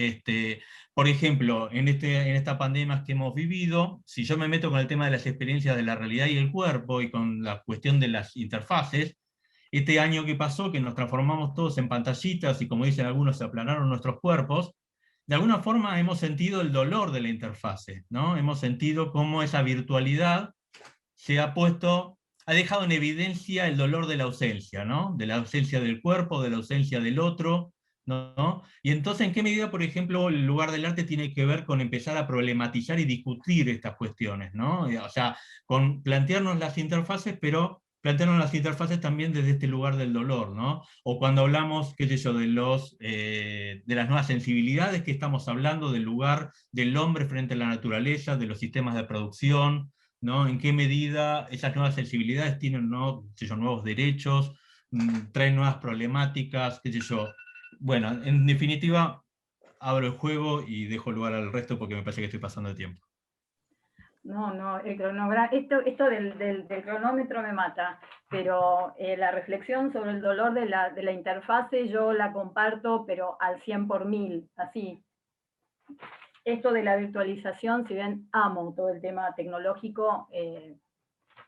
por ejemplo, en esta pandemia que hemos vivido, si yo me meto con el tema de las experiencias de la realidad y el cuerpo, y con la cuestión de las interfaces, este año que pasó, que nos transformamos todos en pantallitas, y como dicen algunos, se aplanaron nuestros cuerpos, de alguna forma hemos sentido el dolor de la interfase, ¿no? Hemos sentido cómo esa virtualidad ha dejado en evidencia el dolor de la ausencia, ¿no? De la ausencia del cuerpo, de la ausencia del otro, ¿no? Y entonces, ¿en qué medida, por ejemplo, el lugar del arte tiene que ver con empezar a problematizar y discutir estas cuestiones, ¿no? O sea, con plantearnos las interfaces, pero plantearnos las interfaces también desde este lugar del dolor, ¿no? O cuando hablamos, qué sé yo, de las nuevas sensibilidades que estamos hablando, del lugar del hombre frente a la naturaleza, de los sistemas de producción, ¿no? En qué medida esas nuevas sensibilidades tienen, ¿no? qué sé yo, nuevos derechos, traen nuevas problemáticas, qué sé yo. Bueno, en definitiva, abro el juego y dejo lugar al resto porque me parece que estoy pasando de tiempo. No, el cronograma, esto del cronómetro me mata, pero la reflexión sobre el dolor de la interfase yo la comparto, pero al 100 por 1000, así. Esto de la virtualización, si bien amo todo el tema tecnológico,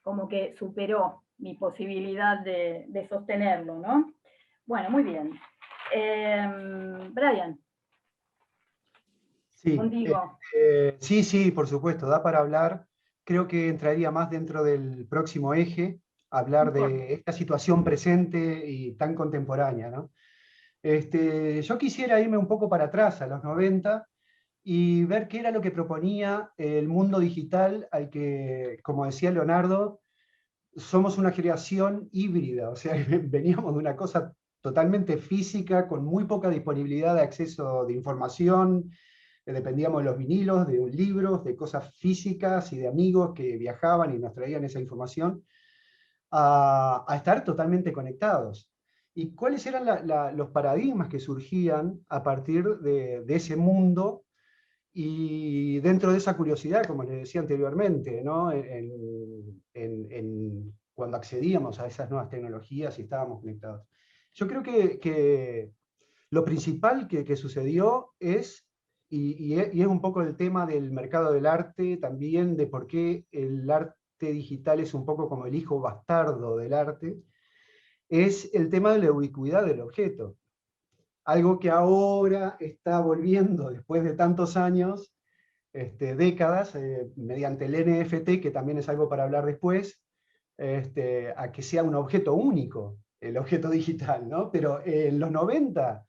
como que superó mi posibilidad de sostenerlo, ¿no? Bueno, muy bien. Brian, Sí, contigo. sí, por supuesto, da para hablar. Creo que entraría más dentro del próximo eje, hablar de esta situación presente y tan contemporánea, ¿no? Yo quisiera irme un poco para atrás, a los 90, y ver qué era lo que proponía el mundo digital al que, como decía Leonardo, somos una generación híbrida, o sea, veníamos de una cosa totalmente física, con muy poca disponibilidad de acceso de información, dependíamos de los vinilos, de libros, de cosas físicas y de amigos que viajaban y nos traían esa información, a estar totalmente conectados. ¿Y cuáles eran los paradigmas que surgían a partir de ese mundo? Y dentro de esa curiosidad, como les decía anteriormente, ¿no? Cuando accedíamos a esas nuevas tecnologías y estábamos conectados. Yo creo que lo principal que sucedió es, y es un poco el tema del mercado del arte, también de por qué el arte digital es un poco como el hijo bastardo del arte, es el tema de la ubicuidad del objeto. Algo que ahora está volviendo, después de tantos años, décadas, mediante el NFT, que también es algo para hablar después, a que sea un objeto único, el objeto digital, ¿no? Pero en los 90,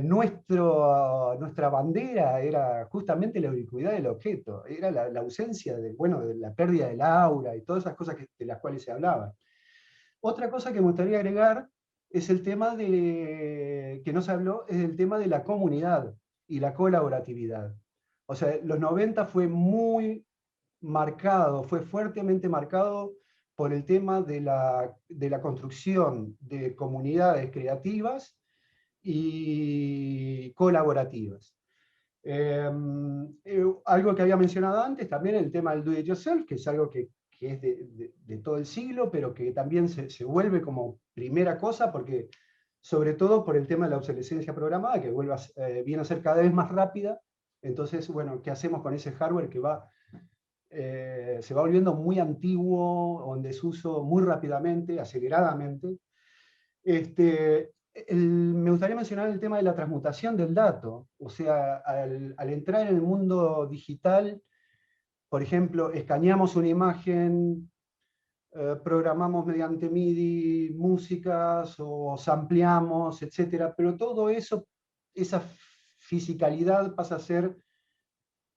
nuestra bandera era justamente la ubicuidad del objeto, era la ausencia de la pérdida del aura y todas esas cosas de las cuales se hablaba. Otra cosa que me gustaría agregar es el tema que no se habló, es el tema de la comunidad y la colaboratividad. O sea, los 90 fue muy marcado, fue fuertemente marcado por el tema de la construcción de comunidades creativas y colaborativas. Algo que había mencionado antes, también el tema del do-it-yourself, que es algo que es de todo el siglo, pero que también se vuelve como primera cosa, porque sobre todo por el tema de la obsolescencia programada, que viene a ser cada vez más rápida. Entonces, bueno, ¿qué hacemos con ese hardware que se va volviendo muy antiguo o en desuso muy rápidamente, aceleradamente? Me gustaría mencionar el tema de la transmutación del dato. O sea, al entrar en el mundo digital, por ejemplo, escaneamos una imagen, programamos mediante MIDI músicas o sampleamos, etc. Pero todo eso, esa fisicalidad pasa a ser,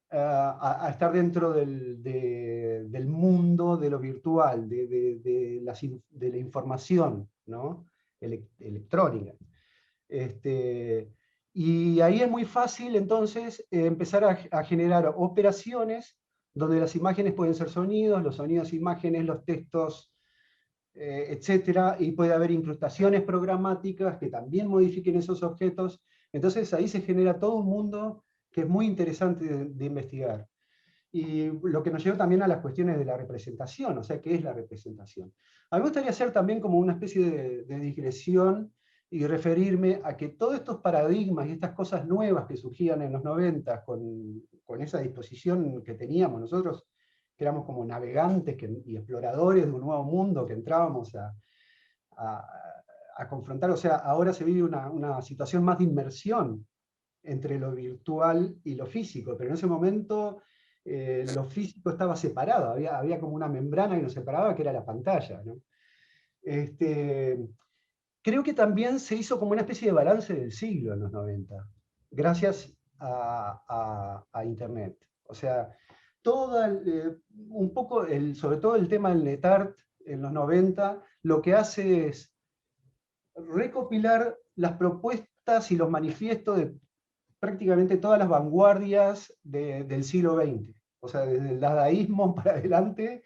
a estar dentro del mundo de lo virtual, de la información, ¿no? Electrónica. Y ahí es muy fácil entonces empezar a generar operaciones donde las imágenes pueden ser sonidos, los sonidos imágenes, los textos, etcétera, y puede haber incrustaciones programáticas que también modifiquen esos objetos. Entonces ahí se genera todo un mundo que es muy interesante de investigar. Y lo que nos lleva también a las cuestiones de la representación, o sea, ¿qué es la representación? A mí me gustaría hacer también como una especie de digresión y referirme a que todos estos paradigmas y estas cosas nuevas que surgían en los 90 con esa disposición que teníamos nosotros, que éramos como navegantes y exploradores de un nuevo mundo que entrábamos a confrontar, o sea, ahora se vive una situación más de inmersión entre lo virtual y lo físico, pero en ese momento lo físico estaba separado, había como una membrana que nos separaba, que era la pantalla, ¿no? Creo que también se hizo como una especie de balance del siglo en los 90, gracias a Internet. O sea, un poco, sobre todo el tema del NetArt en los 90, lo que hace es recopilar las propuestas y los manifiestos de prácticamente todas las vanguardias del siglo XX. O sea, desde el dadaísmo para adelante,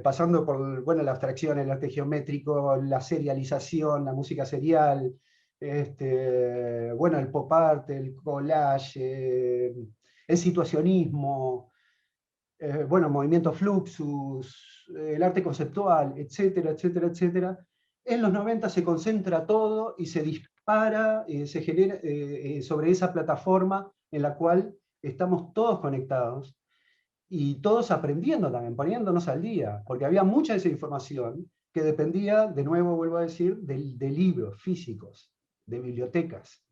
pasando por bueno, la abstracción, el arte geométrico, la serialización, la música serial, bueno, el pop art, el collage, el situacionismo, bueno, movimiento fluxus, el arte conceptual, etcétera, etcétera, etcétera. En los 90 se concentra todo y se dispara, se genera sobre esa plataforma en la cual estamos todos conectados y todos aprendiendo también, poniéndonos al día, porque había mucha de esa información que dependía, de nuevo vuelvo a decir, de libros físicos, de bibliotecas,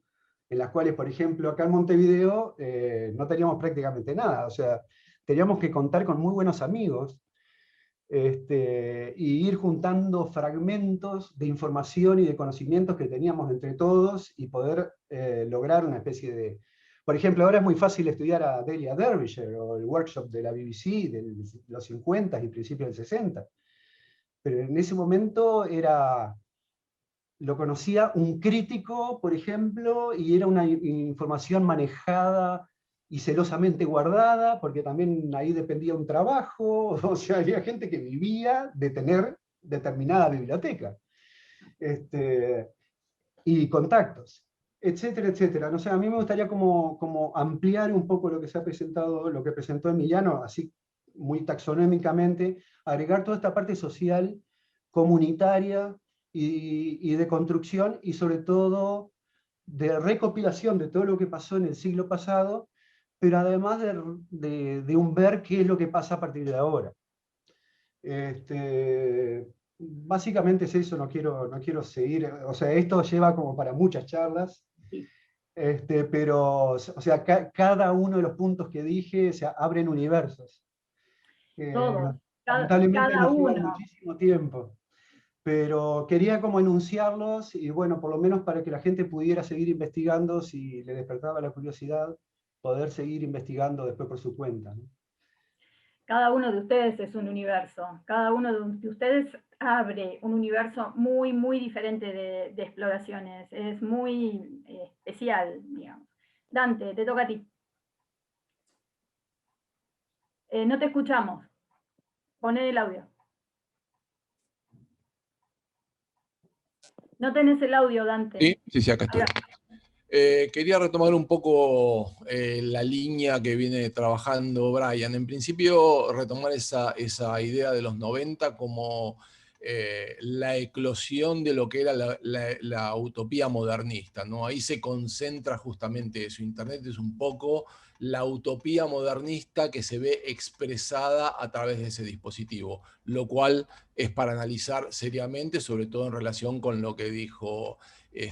en las cuales, por ejemplo, acá en Montevideo no teníamos prácticamente nada, o sea, teníamos que contar con muy buenos amigos, y ir juntando fragmentos de información y de conocimientos que teníamos entre todos y poder lograr una especie de... Por ejemplo, ahora es muy fácil estudiar a Delia Derbyshire o el workshop de la BBC de los 50 y principios del 60. Pero en ese momento lo conocía un crítico, por ejemplo, y era una información manejada y celosamente guardada, porque también ahí dependía un trabajo, o sea, había gente que vivía de tener determinada biblioteca, y contactos, etcétera, etcétera. No sé, a mí me gustaría como ampliar un poco lo que se ha presentado, lo que presentó Emiliano, así muy taxonómicamente, agregar toda esta parte social, comunitaria y de construcción, y sobre todo de recopilación de todo lo que pasó en el siglo pasado, pero además de un ver qué es lo que pasa a partir de ahora. Básicamente es eso, no quiero seguir, o sea, esto lleva como para muchas charlas, pero, o sea, cada uno de los puntos que dije, o sea, abren universos. Todos, Lamentablemente cada nos llevan uno. muchísimo tiempo, pero quería como enunciarlos, y bueno, por lo menos para que la gente pudiera seguir investigando, si le despertaba la curiosidad, poder seguir investigando después por su cuenta, ¿no? Cada uno de ustedes es un universo. Cada uno de ustedes abre un universo muy, muy diferente de exploraciones. Es muy especial, digamos. Dante, te toca a ti. No te escuchamos. Poné el audio. No tenés el audio, Dante. Sí, acá estoy. Quería retomar un poco la línea que viene trabajando Brian. En principio, retomar esa idea de los 90 como la eclosión de lo que era la utopía modernista, ¿no? Ahí se concentra justamente eso. Internet es un poco la utopía modernista que se ve expresada a través de ese dispositivo, lo cual es para analizar seriamente, sobre todo en relación con lo que dijo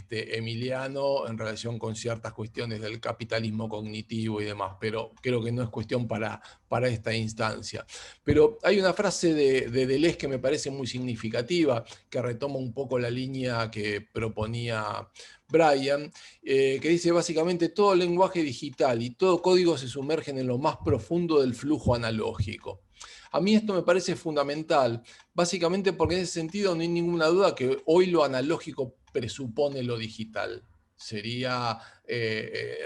Emiliano, en relación con ciertas cuestiones del capitalismo cognitivo y demás, pero creo que no es cuestión para esta instancia. Pero hay una frase de Deleuze que me parece muy significativa, que retoma un poco la línea que proponía Brian, que dice básicamente: todo lenguaje digital y todo código se sumergen en lo más profundo del flujo analógico. A mí esto me parece fundamental, básicamente porque en ese sentido no hay ninguna duda que hoy lo analógico presupone lo digital. Sería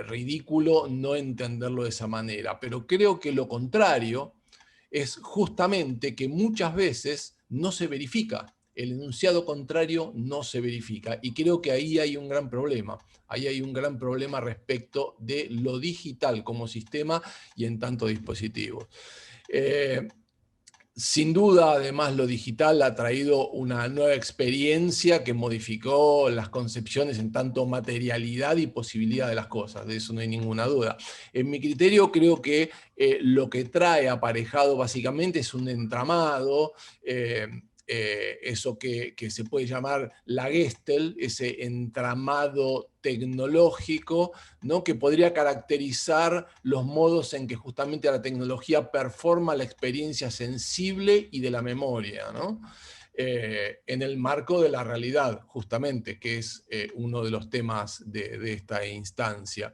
ridículo no entenderlo de esa manera, pero creo que lo contrario es justamente que muchas veces no se verifica. El enunciado contrario no se verifica. Y creo que ahí hay un gran problema. Ahí hay un gran problema respecto de lo digital como sistema y en tanto dispositivos. Sin duda, además, lo digital ha traído una nueva experiencia que modificó las concepciones en tanto materialidad y posibilidad de las cosas, de eso no hay ninguna duda. En mi criterio, creo que lo que trae aparejado básicamente es un entramado, eso que se puede llamar la Gestalt, ese entramado tecnológico, ¿no?, que podría caracterizar los modos en que justamente la tecnología performa la experiencia sensible y de la memoria, ¿no? En el marco de la realidad, justamente, que es uno de los temas de esta instancia.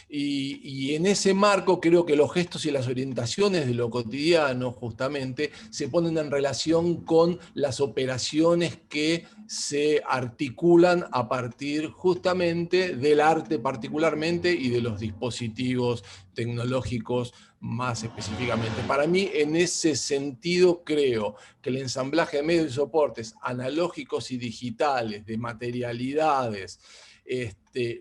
Y en ese marco creo que los gestos y las orientaciones de lo cotidiano, justamente, se ponen en relación con las operaciones que se articulan a partir justamente del arte particularmente y de los dispositivos tecnológicos más específicamente. Para mí, en ese sentido, creo que el ensamblaje de medios y soportes analógicos y digitales, de materialidades,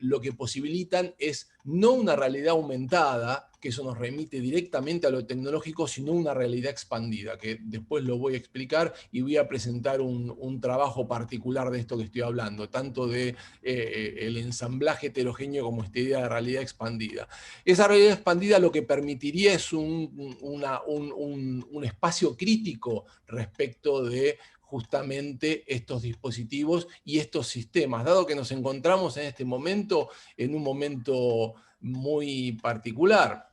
lo que posibilitan es no una realidad aumentada, que eso nos remite directamente a lo tecnológico, sino una realidad expandida, que después lo voy a explicar y voy a presentar un trabajo particular de esto que estoy hablando, tanto de el ensamblaje heterogéneo como esta idea de realidad expandida. Esa realidad expandida lo que permitiría es un espacio crítico respecto de justamente estos dispositivos y estos sistemas, dado que nos encontramos en este momento en un momento muy particular.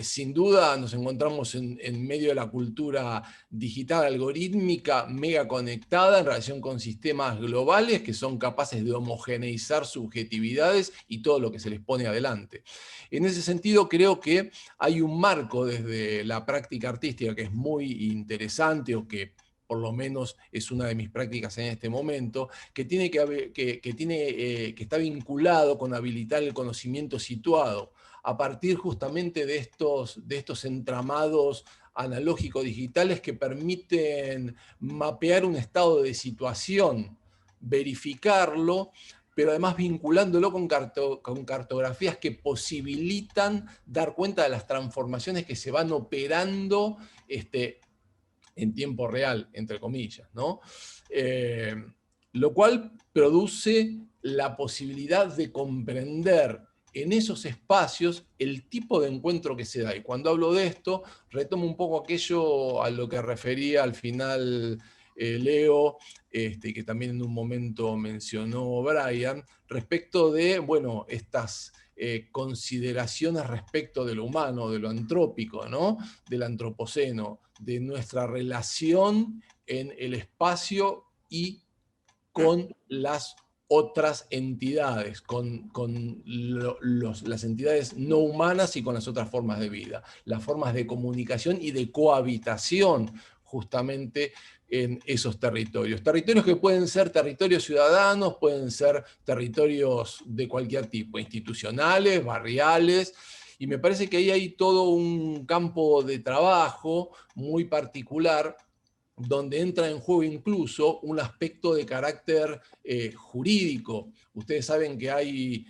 Sin duda nos encontramos en medio de la cultura digital algorítmica mega conectada en relación con sistemas globales que son capaces de homogeneizar subjetividades y todo lo que se les pone adelante. En ese sentido, creo que hay un marco desde la práctica artística que es muy interesante, o que por lo menos es una de mis prácticas en este momento, que está vinculado con habilitar el conocimiento situado, a partir justamente de estos entramados analógico-digitales que permiten mapear un estado de situación, verificarlo, pero además vinculándolo con cartografías que posibilitan dar cuenta de las transformaciones que se van operando en tiempo real, entre comillas, ¿no? Lo cual produce la posibilidad de comprender en esos espacios el tipo de encuentro que se da. Y cuando hablo de esto, retomo un poco aquello a lo que refería al final Leo, que también en un momento mencionó Brian, respecto de, bueno, estas consideraciones respecto de lo humano, de lo antrópico, ¿no?, del antropoceno, de nuestra relación en el espacio y con las otras entidades, con las entidades no humanas y con las otras formas de vida, las formas de comunicación y de cohabitación justamente en esos territorios. Territorios que pueden ser territorios ciudadanos, pueden ser territorios de cualquier tipo, institucionales, barriales, y me parece que ahí hay todo un campo de trabajo muy particular donde entra en juego incluso un aspecto de carácter jurídico. Ustedes saben que hay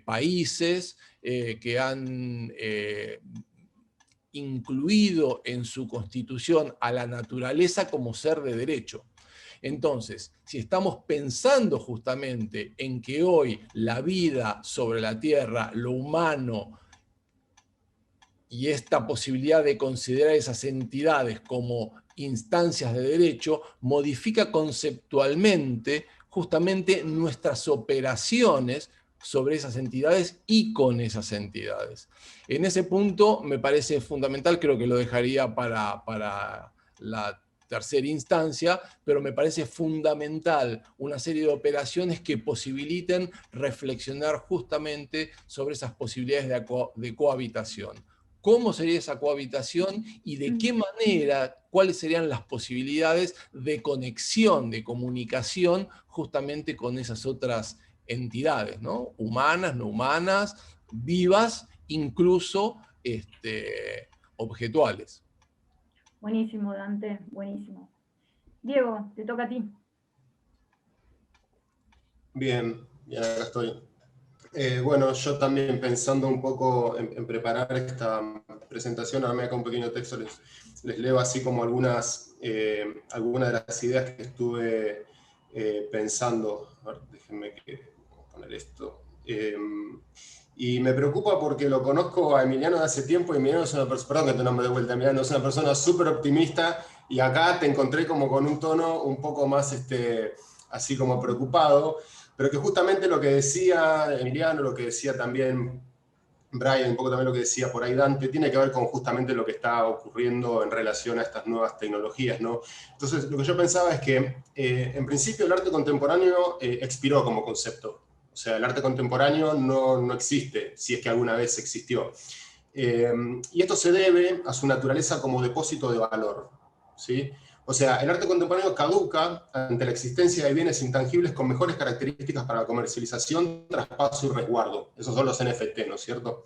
países que han incluido en su constitución a la naturaleza como ser de derecho. Entonces, si estamos pensando justamente en que hoy la vida sobre la Tierra, lo humano, y esta posibilidad de considerar esas entidades como instancias de derecho modifica conceptualmente justamente nuestras operaciones sobre esas entidades y con esas entidades. En ese punto me parece fundamental, creo que lo dejaría para la tercera instancia, pero me parece fundamental una serie de operaciones que posibiliten reflexionar justamente sobre esas posibilidades de cohabitación. ¿Cómo sería esa cohabitación y de qué manera, cuáles serían las posibilidades de conexión, de comunicación justamente con esas otras entidades, ¿no? Humanas, no humanas, vivas, incluso objetuales? Buenísimo, Dante, buenísimo. Diego, te toca a ti. Bien, acá estoy. Bueno, yo también pensando un poco en preparar esta presentación, armé acá un pequeño texto, les leo así como algunas de las ideas que estuve pensando. A ver, déjenme poner esto. Y me preocupa porque lo conozco a Emiliano de hace tiempo, y Emiliano es una persona, perdón que te nombre de vuelta, Emiliano es una persona súper optimista, y acá te encontré como con un tono un poco más así como preocupado, pero que justamente lo que decía Emiliano, lo que decía también Brian, un poco también lo que decía por ahí Dante, tiene que ver con justamente lo que está ocurriendo en relación a estas nuevas tecnologías, ¿no? Entonces, lo que yo pensaba es que, en principio, el arte contemporáneo expiró como concepto. O sea, el arte contemporáneo no existe, si es que alguna vez existió. Y esto se debe a su naturaleza como depósito de valor, ¿sí? O sea, el arte contemporáneo caduca ante la existencia de bienes intangibles con mejores características para la comercialización, traspaso y resguardo. Esos son los NFT, ¿no es cierto?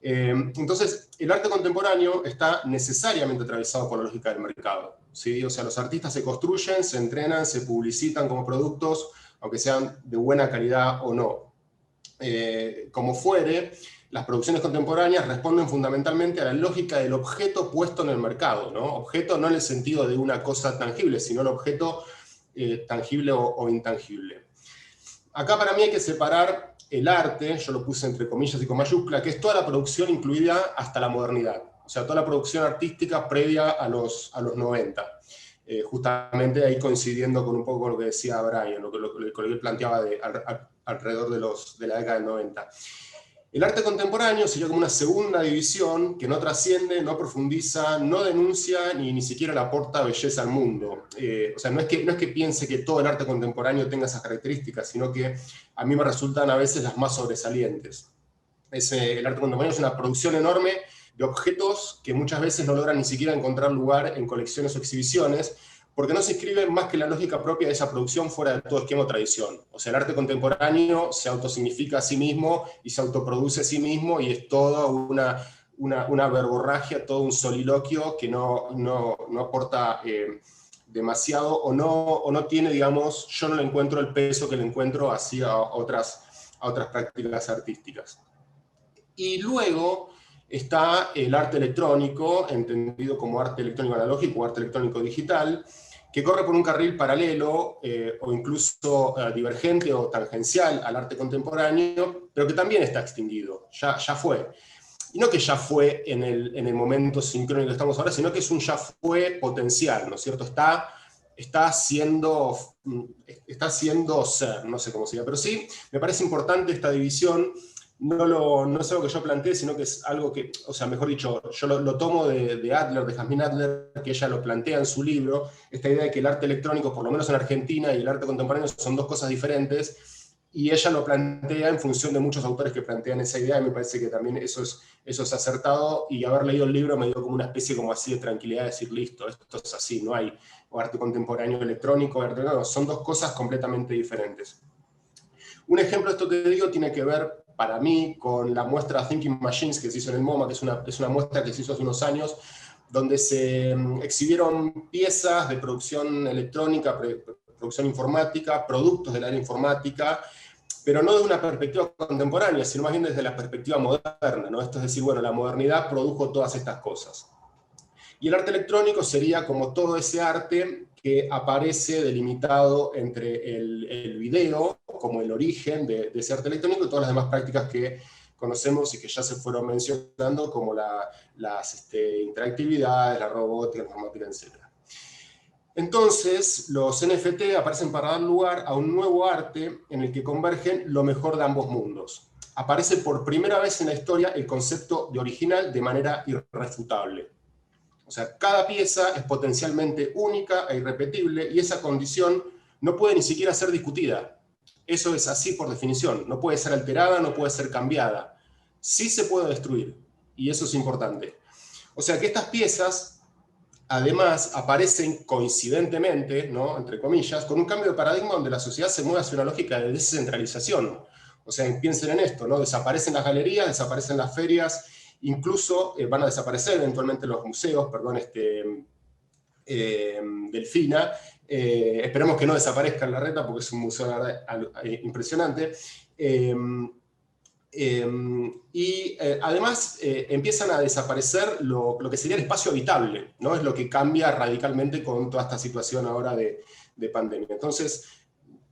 Entonces, el arte contemporáneo está necesariamente atravesado por la lógica del mercado, ¿sí? O sea, los artistas se construyen, se entrenan, se publicitan como productos, aunque sean de buena calidad o no. Como fuere, las producciones contemporáneas responden fundamentalmente a la lógica del objeto puesto en el mercado, ¿no? Objeto no en el sentido de una cosa tangible, sino el objeto tangible o intangible. Acá para mí hay que separar el arte, yo lo puse entre comillas y con mayúscula, que es toda la producción incluida hasta la modernidad. O sea, toda la producción artística previa a los 90. Justamente ahí coincidiendo con un poco lo que decía Brian, lo que él planteaba alrededor de la década del 90. El arte contemporáneo sería como una segunda división que no trasciende, no profundiza, no denuncia ni siquiera le aporta belleza al mundo. O sea, no es que piense que todo el arte contemporáneo tenga esas características, sino que a mí me resultan a veces las más sobresalientes. El arte contemporáneo es una producción enorme de objetos que muchas veces no logran ni siquiera encontrar lugar en colecciones o exhibiciones, porque no se inscriben más que la lógica propia de esa producción fuera de todo esquema o tradición. O sea, el arte contemporáneo se autosignifica a sí mismo y se autoproduce a sí mismo, y es toda una verborragia, todo un soliloquio que no aporta demasiado, o no tiene, digamos, yo no le encuentro el peso que le encuentro así a otras prácticas artísticas. Y luego está el arte electrónico, entendido como arte electrónico analógico o arte electrónico digital, que corre por un carril paralelo o incluso divergente o tangencial al arte contemporáneo, pero que también está extinguido, ya fue. Y no que ya fue en el momento sincrónico que estamos ahora, sino que es un ya fue potencial, ¿no es cierto? Está haciendo ser, no sé cómo se llama, pero sí, me parece importante esta división. No es algo que yo planteé, sino que es algo que, o sea, mejor dicho, yo lo tomo de Adler, de Jasmine Adler, que ella lo plantea en su libro, esta idea de que el arte electrónico, por lo menos en Argentina, y el arte contemporáneo son dos cosas diferentes, y ella lo plantea en función de muchos autores que plantean esa idea, y me parece que también eso es acertado, y haber leído el libro me dio como una especie como así de tranquilidad, de decir, listo, esto es así, no hay arte contemporáneo electrónico, son dos cosas completamente diferentes. Un ejemplo de esto que digo tiene que ver, para mí, con la muestra Thinking Machines que se hizo en el MoMA, que es una muestra que se hizo hace unos años, donde se exhibieron piezas de producción electrónica, producción informática, productos del área informática, pero no de una perspectiva contemporánea, sino más bien desde la perspectiva moderna, ¿no? Esto es decir, bueno, la modernidad produjo todas estas cosas. Y el arte electrónico sería como todo ese arte que aparece delimitado entre el video, como el origen de ese arte electrónico, y todas las demás prácticas que conocemos y que ya se fueron mencionando, como las interactividades, la robótica, la informática, etc. Entonces, los NFT aparecen para dar lugar a un nuevo arte en el que convergen lo mejor de ambos mundos. Aparece por primera vez en la historia el concepto de original de manera irrefutable. O sea, cada pieza es potencialmente única e irrepetible, y esa condición no puede ni siquiera ser discutida. Eso es así por definición. No puede ser alterada, no puede ser cambiada. Sí se puede destruir, y eso es importante. O sea que estas piezas, además, aparecen coincidentemente, ¿no?, entre comillas, con un cambio de paradigma donde la sociedad se mueve hacia una lógica de descentralización. O sea, piensen en esto, ¿no? Desaparecen las galerías, desaparecen las ferias, incluso van a desaparecer eventualmente los museos, perdón, Delfina. Esperemos que no desaparezca en Larreta, porque es un museo, la verdad, impresionante. Además, empiezan a desaparecer lo que sería el espacio habitable, ¿no? Es lo que cambia radicalmente con toda esta situación ahora de pandemia. Entonces,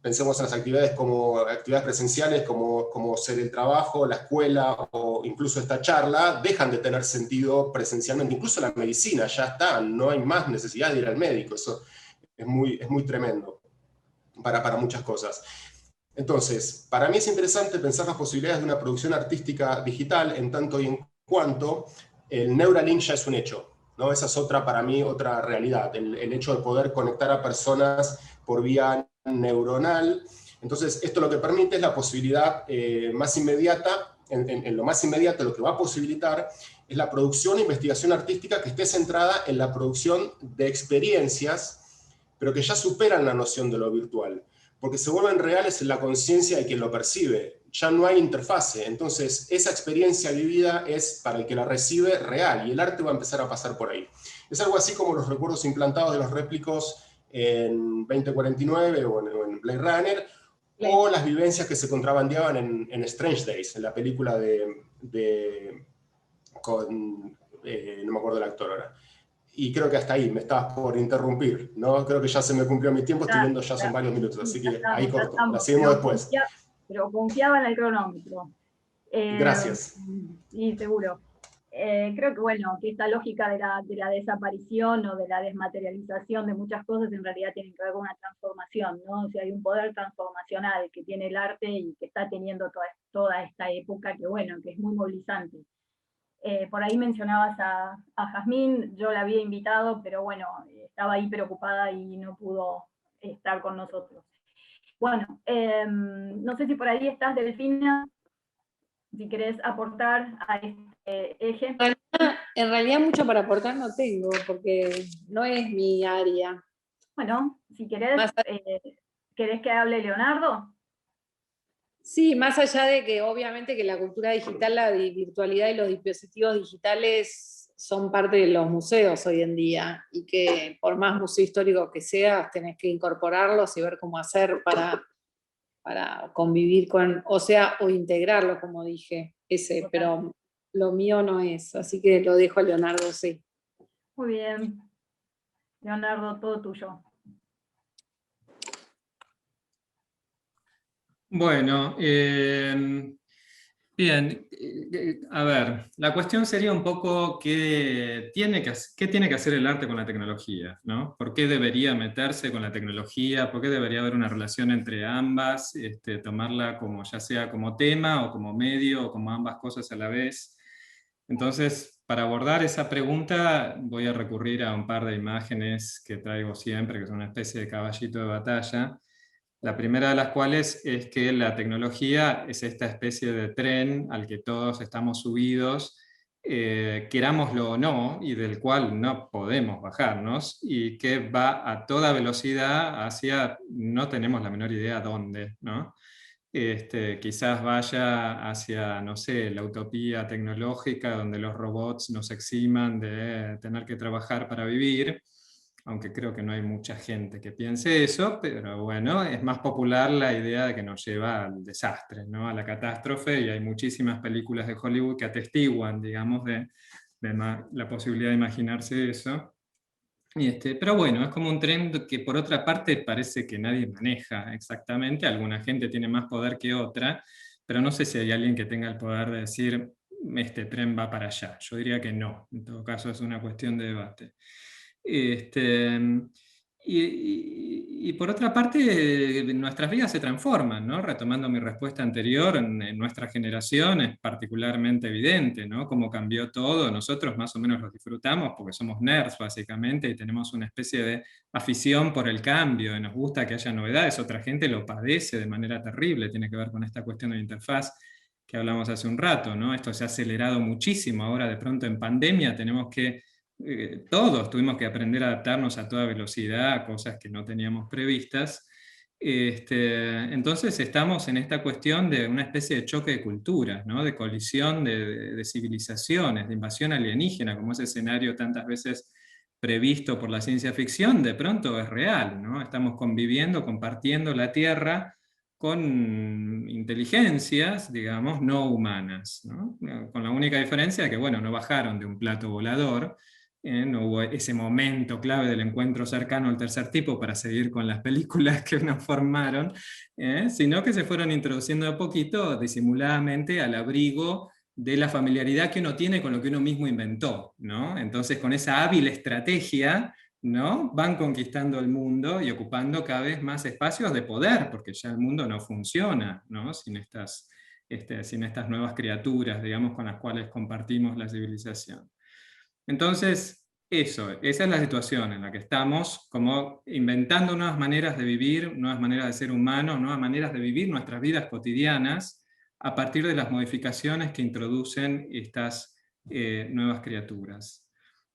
pensemos en las actividades como actividades presenciales, como ser el trabajo, la escuela, o incluso esta charla, dejan de tener sentido presencialmente. Incluso la medicina ya está, no hay más necesidad de ir al médico. Eso es muy tremendo para muchas cosas. Entonces, para mí es interesante pensar las posibilidades de una producción artística digital, en tanto y en cuanto el Neuralink ya es un hecho, ¿no? Esa es para mí otra realidad, el hecho de poder conectar a personas por vía neuronal. Entonces, esto lo que permite es la posibilidad más inmediata, en lo más inmediato lo que va a posibilitar es la producción e investigación artística que esté centrada en la producción de experiencias, pero que ya superan la noción de lo virtual, porque se vuelven reales en la conciencia de quien lo percibe. Ya no hay interfase, entonces esa experiencia vivida es, para el que la recibe, real, y el arte va a empezar a pasar por ahí. Es algo así como los recuerdos implantados de los réplicos en 2049 o en Blade Runner, o las vivencias que se contrabandeaban en Strange Days, en la película no me acuerdo del actor ahora. Y creo que hasta ahí, me estabas por interrumpir, ¿no? Creo que ya se me cumplió mi tiempo, estoy viendo ya son varios minutos, así que ahí corto, la seguimos después. Pero confiaba en el cronómetro. Gracias. Sí, seguro. Creo que, bueno, que esta lógica de la desaparición o de la desmaterialización de muchas cosas en realidad tiene que ver con una transformación, ¿no? O sea, hay un poder transformacional que tiene el arte y que está teniendo toda esta época que, bueno, que es muy movilizante. Por ahí mencionabas a Jazmín, yo la había invitado, pero bueno, estaba ahí preocupada y no pudo estar con nosotros. Bueno, no sé si por ahí estás, Delfina, si querés aportar a este eje. En realidad mucho para aportar no tengo, porque no es mi área. Bueno, si querés, ¿querés que hable Leonardo? Sí, más allá de que obviamente que la cultura digital, la virtualidad y los dispositivos digitales son parte de los museos hoy en día, y que por más museo histórico que seas, tenés que incorporarlos y ver cómo hacer para convivir con, o integrarlos, como dije, pero lo mío no es, así que lo dejo a Leonardo, sí. Muy bien. Leonardo, todo tuyo. Bueno, bien, a ver, la cuestión sería un poco qué tiene que hacer el arte con la tecnología, ¿no? ¿Por qué debería meterse con la tecnología? ¿Por qué debería haber una relación entre ambas? Tomarla como, ya sea como tema o como medio o como ambas cosas a la vez. Entonces, para abordar esa pregunta voy a recurrir a un par de imágenes que traigo siempre, que son una especie de caballito de batalla. La primera de las cuales es que la tecnología es esta especie de tren al que todos estamos subidos, querámoslo o no, y del cual no podemos bajarnos, y que va a toda velocidad hacia, no tenemos la menor idea dónde, ¿no? Quizás vaya hacia, no sé, la utopía tecnológica donde los robots nos eximan de tener que trabajar para vivir, aunque creo que no hay mucha gente que piense eso, pero bueno, es más popular la idea de que nos lleva al desastre, ¿no? A la catástrofe, y hay muchísimas películas de Hollywood que atestiguan, digamos, de la posibilidad de imaginarse eso. Pero bueno, es como un tren que por otra parte parece que nadie maneja exactamente, alguna gente tiene más poder que otra, pero no sé si hay alguien que tenga el poder de decir, este tren va para allá. Yo diría que no, en todo caso es una cuestión de debate. Y por otra parte, nuestras vidas se transforman, ¿no? Retomando mi respuesta anterior, en nuestra generación es particularmente evidente, ¿no? Cómo cambió todo. Nosotros más o menos lo disfrutamos porque somos nerds, básicamente, y tenemos una especie de afición por el cambio, y nos gusta que haya novedades. Otra gente lo padece de manera terrible, tiene que ver con esta cuestión de la interfaz que hablamos hace un rato, ¿no? Esto se ha acelerado muchísimo. Ahora, de pronto, en pandemia tenemos que todos tuvimos que aprender a adaptarnos a toda velocidad, cosas que no teníamos previstas. Entonces estamos en esta cuestión de una especie de choque de culturas, ¿no? De colisión de civilizaciones, de invasión alienígena, como ese escenario tantas veces previsto por la ciencia ficción, de pronto es real, ¿no? Estamos conviviendo, compartiendo la Tierra con inteligencias, digamos, no humanas, ¿no? Con la única diferencia de que, bueno, no bajaron de un plato volador, no hubo ese momento clave del encuentro cercano al tercer tipo para seguir con las películas que nos formaron, sino que se fueron introduciendo a poquito, disimuladamente, al abrigo de la familiaridad que uno tiene con lo que uno mismo inventó, ¿no? Entonces, con esa hábil estrategia, ¿no? Van conquistando el mundo y ocupando cada vez más espacios de poder, porque ya el mundo no funciona, ¿no? Sin estas nuevas criaturas, digamos, con las cuales compartimos la civilización. Entonces, esa es la situación en la que estamos, como inventando nuevas maneras de vivir, nuevas maneras de ser humano, nuevas maneras de vivir nuestras vidas cotidianas a partir de las modificaciones que introducen estas nuevas criaturas.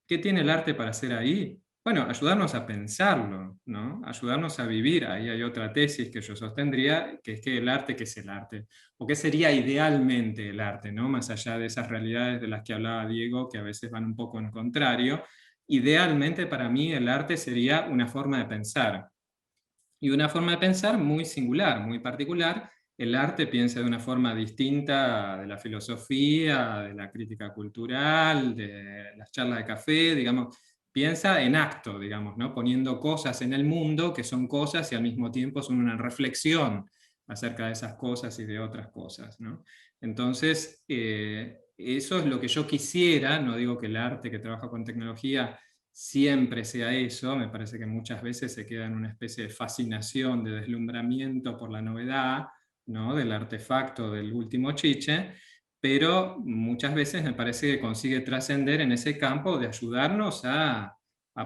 ¿Qué tiene el arte para hacer ahí? Bueno, ayudarnos a pensarlo, ¿no? Ayudarnos a vivir. Ahí hay otra tesis que yo sostendría, que es que el arte, ¿qué es el arte? ¿O qué sería idealmente el arte, ¿no? Más allá de esas realidades de las que hablaba Diego, que a veces van un poco en contrario. Idealmente para mí el arte sería una forma de pensar. Y una forma de pensar muy singular, muy particular. El arte piensa de una forma distinta de la filosofía, de la crítica cultural, de las charlas de café, digamos, piensa en acto, digamos, ¿no? Poniendo cosas en el mundo que son cosas y al mismo tiempo son una reflexión acerca de esas cosas y de otras cosas, ¿no? Entonces, eso es lo que yo quisiera, no digo que el arte que trabaja con tecnología siempre sea eso, me parece que muchas veces se queda en una especie de fascinación, de deslumbramiento por la novedad, ¿no? Del artefacto del último chiche, pero muchas veces me parece que consigue trascender en ese campo de ayudarnos a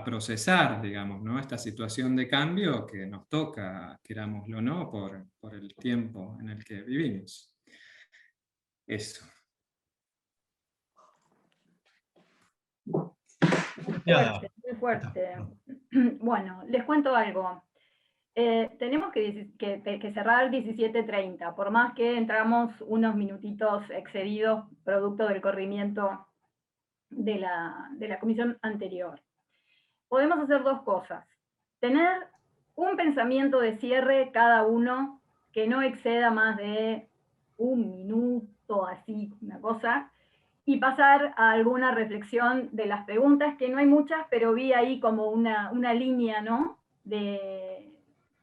procesar, digamos, ¿no? Esta situación de cambio que nos toca, querámoslo o no, por el tiempo en el que vivimos. Eso. Muy fuerte. Bueno, les cuento algo. Tenemos que cerrar 17:30, por más que entramos unos minutitos excedidos, producto del corrimiento de la comisión anterior. Podemos hacer dos cosas. Tener un pensamiento de cierre cada uno que no exceda más de un minuto, así, una cosa, y pasar a alguna reflexión de las preguntas, que no hay muchas, pero vi ahí como una línea, ¿no? De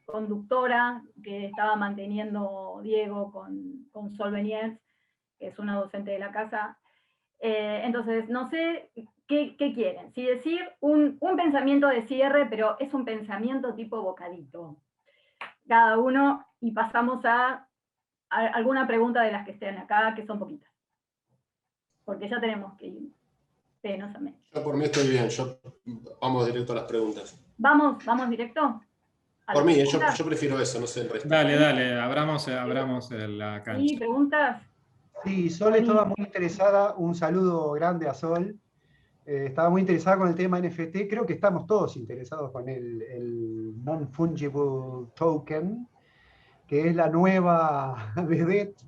conductora que estaba manteniendo Diego con Sol Beniers, que es una docente de la casa. Entonces, no sé qué quieren. Si decir un pensamiento de cierre, pero es un pensamiento tipo bocadito. Cada uno, y pasamos a alguna pregunta de las que estén acá, que son poquitas. Porque ya tenemos que ir penosamente. Yo por mí estoy bien, vamos directo a las preguntas. ¿Vamos directo? Por mí, yo prefiero eso, no sé el resto. Dale, abramos la cancha. ¿Sí, preguntas? Sí, Sol estaba muy interesada, un saludo grande a Sol. Estaba muy interesada con el tema NFT, creo que estamos todos interesados con el Non-Fungible Token, que es la nueva vedette.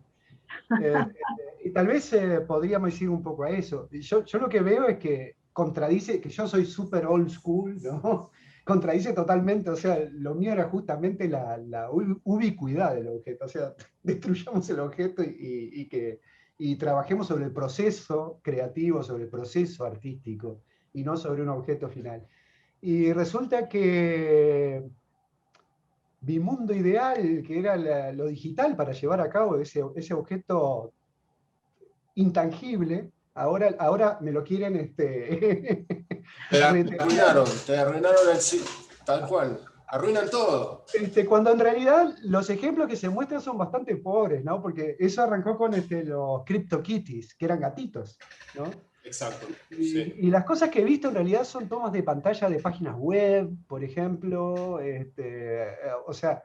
Y tal vez podríamos decir un poco a eso. Yo lo que veo es que contradice, que yo soy súper old school, ¿no? Contradice totalmente, o sea, lo mío era justamente la ubicuidad del objeto, o sea, destruyamos el objeto y trabajemos sobre el proceso creativo, sobre el proceso artístico, y no sobre un objeto final. Y resulta que mi mundo ideal, que era lo digital para llevar a cabo ese objeto intangible, ahora me lo quieren Te arruinaron el sitio, tal cual. Arruinan todo. Cuando en realidad los ejemplos que se muestran son bastante pobres, ¿no? Porque eso arrancó con los CryptoKitties, que eran gatitos, ¿no? Exacto. Sí. Y las cosas que he visto en realidad son tomas de pantalla de páginas web, por ejemplo. O sea,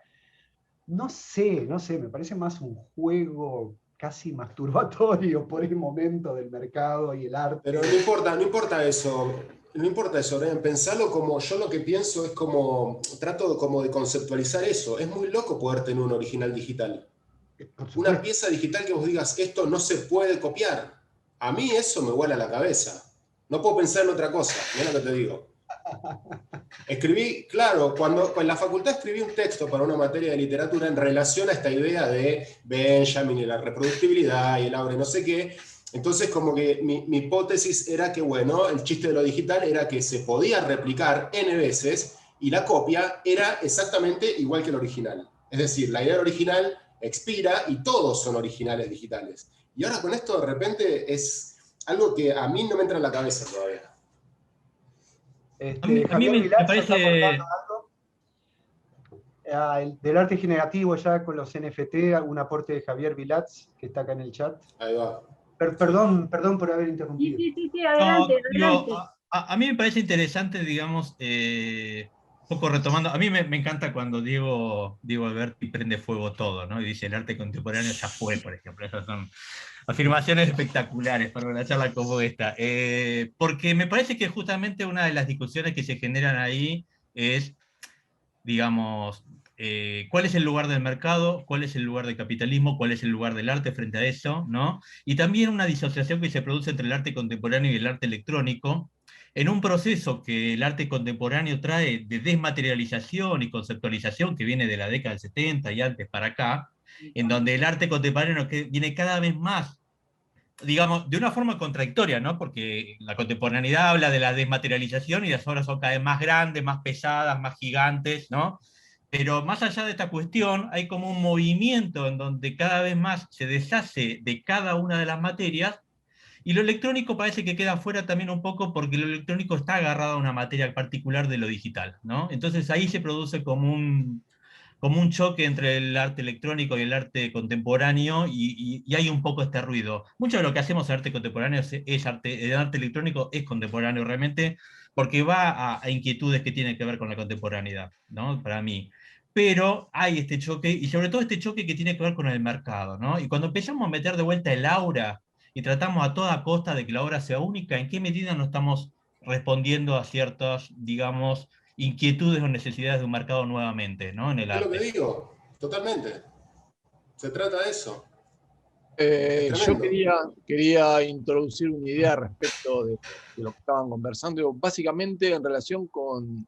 no sé, me parece más un juego casi masturbatorio por el momento del mercado y el arte. Pero no importa eso. No importa eso, Brian. Pensalo como, yo lo que pienso es como, trato como de conceptualizar eso. Es muy loco poder tener un original digital. Una pieza digital que vos digas, esto no se puede copiar. A mí eso me vuela la cabeza. No puedo pensar en otra cosa, mira lo que te digo. Escribí, claro, cuando en la facultad escribí un texto para una materia de literatura en relación a esta idea de Benjamin y la reproductibilidad y el abre no sé qué. Entonces como que mi hipótesis era que, bueno, el chiste de lo digital era que se podía replicar n veces y la copia era exactamente igual que el original. Es decir, la idea del original expira y todos son originales digitales. Y ahora con esto de repente es algo que a mí no me entra en la cabeza todavía. A mí me parece... Del arte generativo ya con los NFT, un aporte de Javier Vilatz, que está acá en el chat. Ahí va. Perdón por haber interrumpido. Sí, adelante, adelante. A mí me parece interesante, digamos, un poco retomando, a mí me encanta cuando Diego Alberti prende fuego todo, ¿no? Y dice, el arte contemporáneo ya fue, por ejemplo. Esas son afirmaciones espectaculares para una charla como esta. Porque me parece que justamente una de las discusiones que se generan ahí es, digamos, cuál es el lugar del mercado, cuál es el lugar del capitalismo, cuál es el lugar del arte frente a eso, ¿no? Y también una disociación que se produce entre el arte contemporáneo y el arte electrónico, en un proceso que el arte contemporáneo trae de desmaterialización y conceptualización que viene de la década del 70 y antes para acá, en donde el arte contemporáneo viene cada vez más, digamos, de una forma contradictoria, ¿no? Porque la contemporaneidad habla de la desmaterialización y las obras son cada vez más grandes, más pesadas, más gigantes, ¿no? Pero más allá de esta cuestión, hay como un movimiento en donde cada vez más se deshace de cada una de las materias, y lo electrónico parece que queda fuera también un poco porque lo electrónico está agarrado a una materia particular de lo digital, ¿no? Entonces ahí se produce como un choque entre el arte electrónico y el arte contemporáneo, y hay un poco este ruido. Mucho de lo que hacemos en arte contemporáneo es arte, el arte electrónico es contemporáneo realmente, porque va a inquietudes que tienen que ver con la contemporaneidad, ¿no? Para mí. Pero hay este choque, y sobre todo este choque que tiene que ver con el mercado, ¿no? Y cuando empezamos a meter de vuelta el aura, y tratamos a toda costa de que la obra sea única, ¿en qué medida no estamos respondiendo a ciertas, digamos, inquietudes o necesidades de un mercado nuevamente, ¿no? En el arte. Es lo que digo, totalmente. Se trata de eso. Yo quería introducir una idea respecto de lo que estaban conversando, básicamente en relación con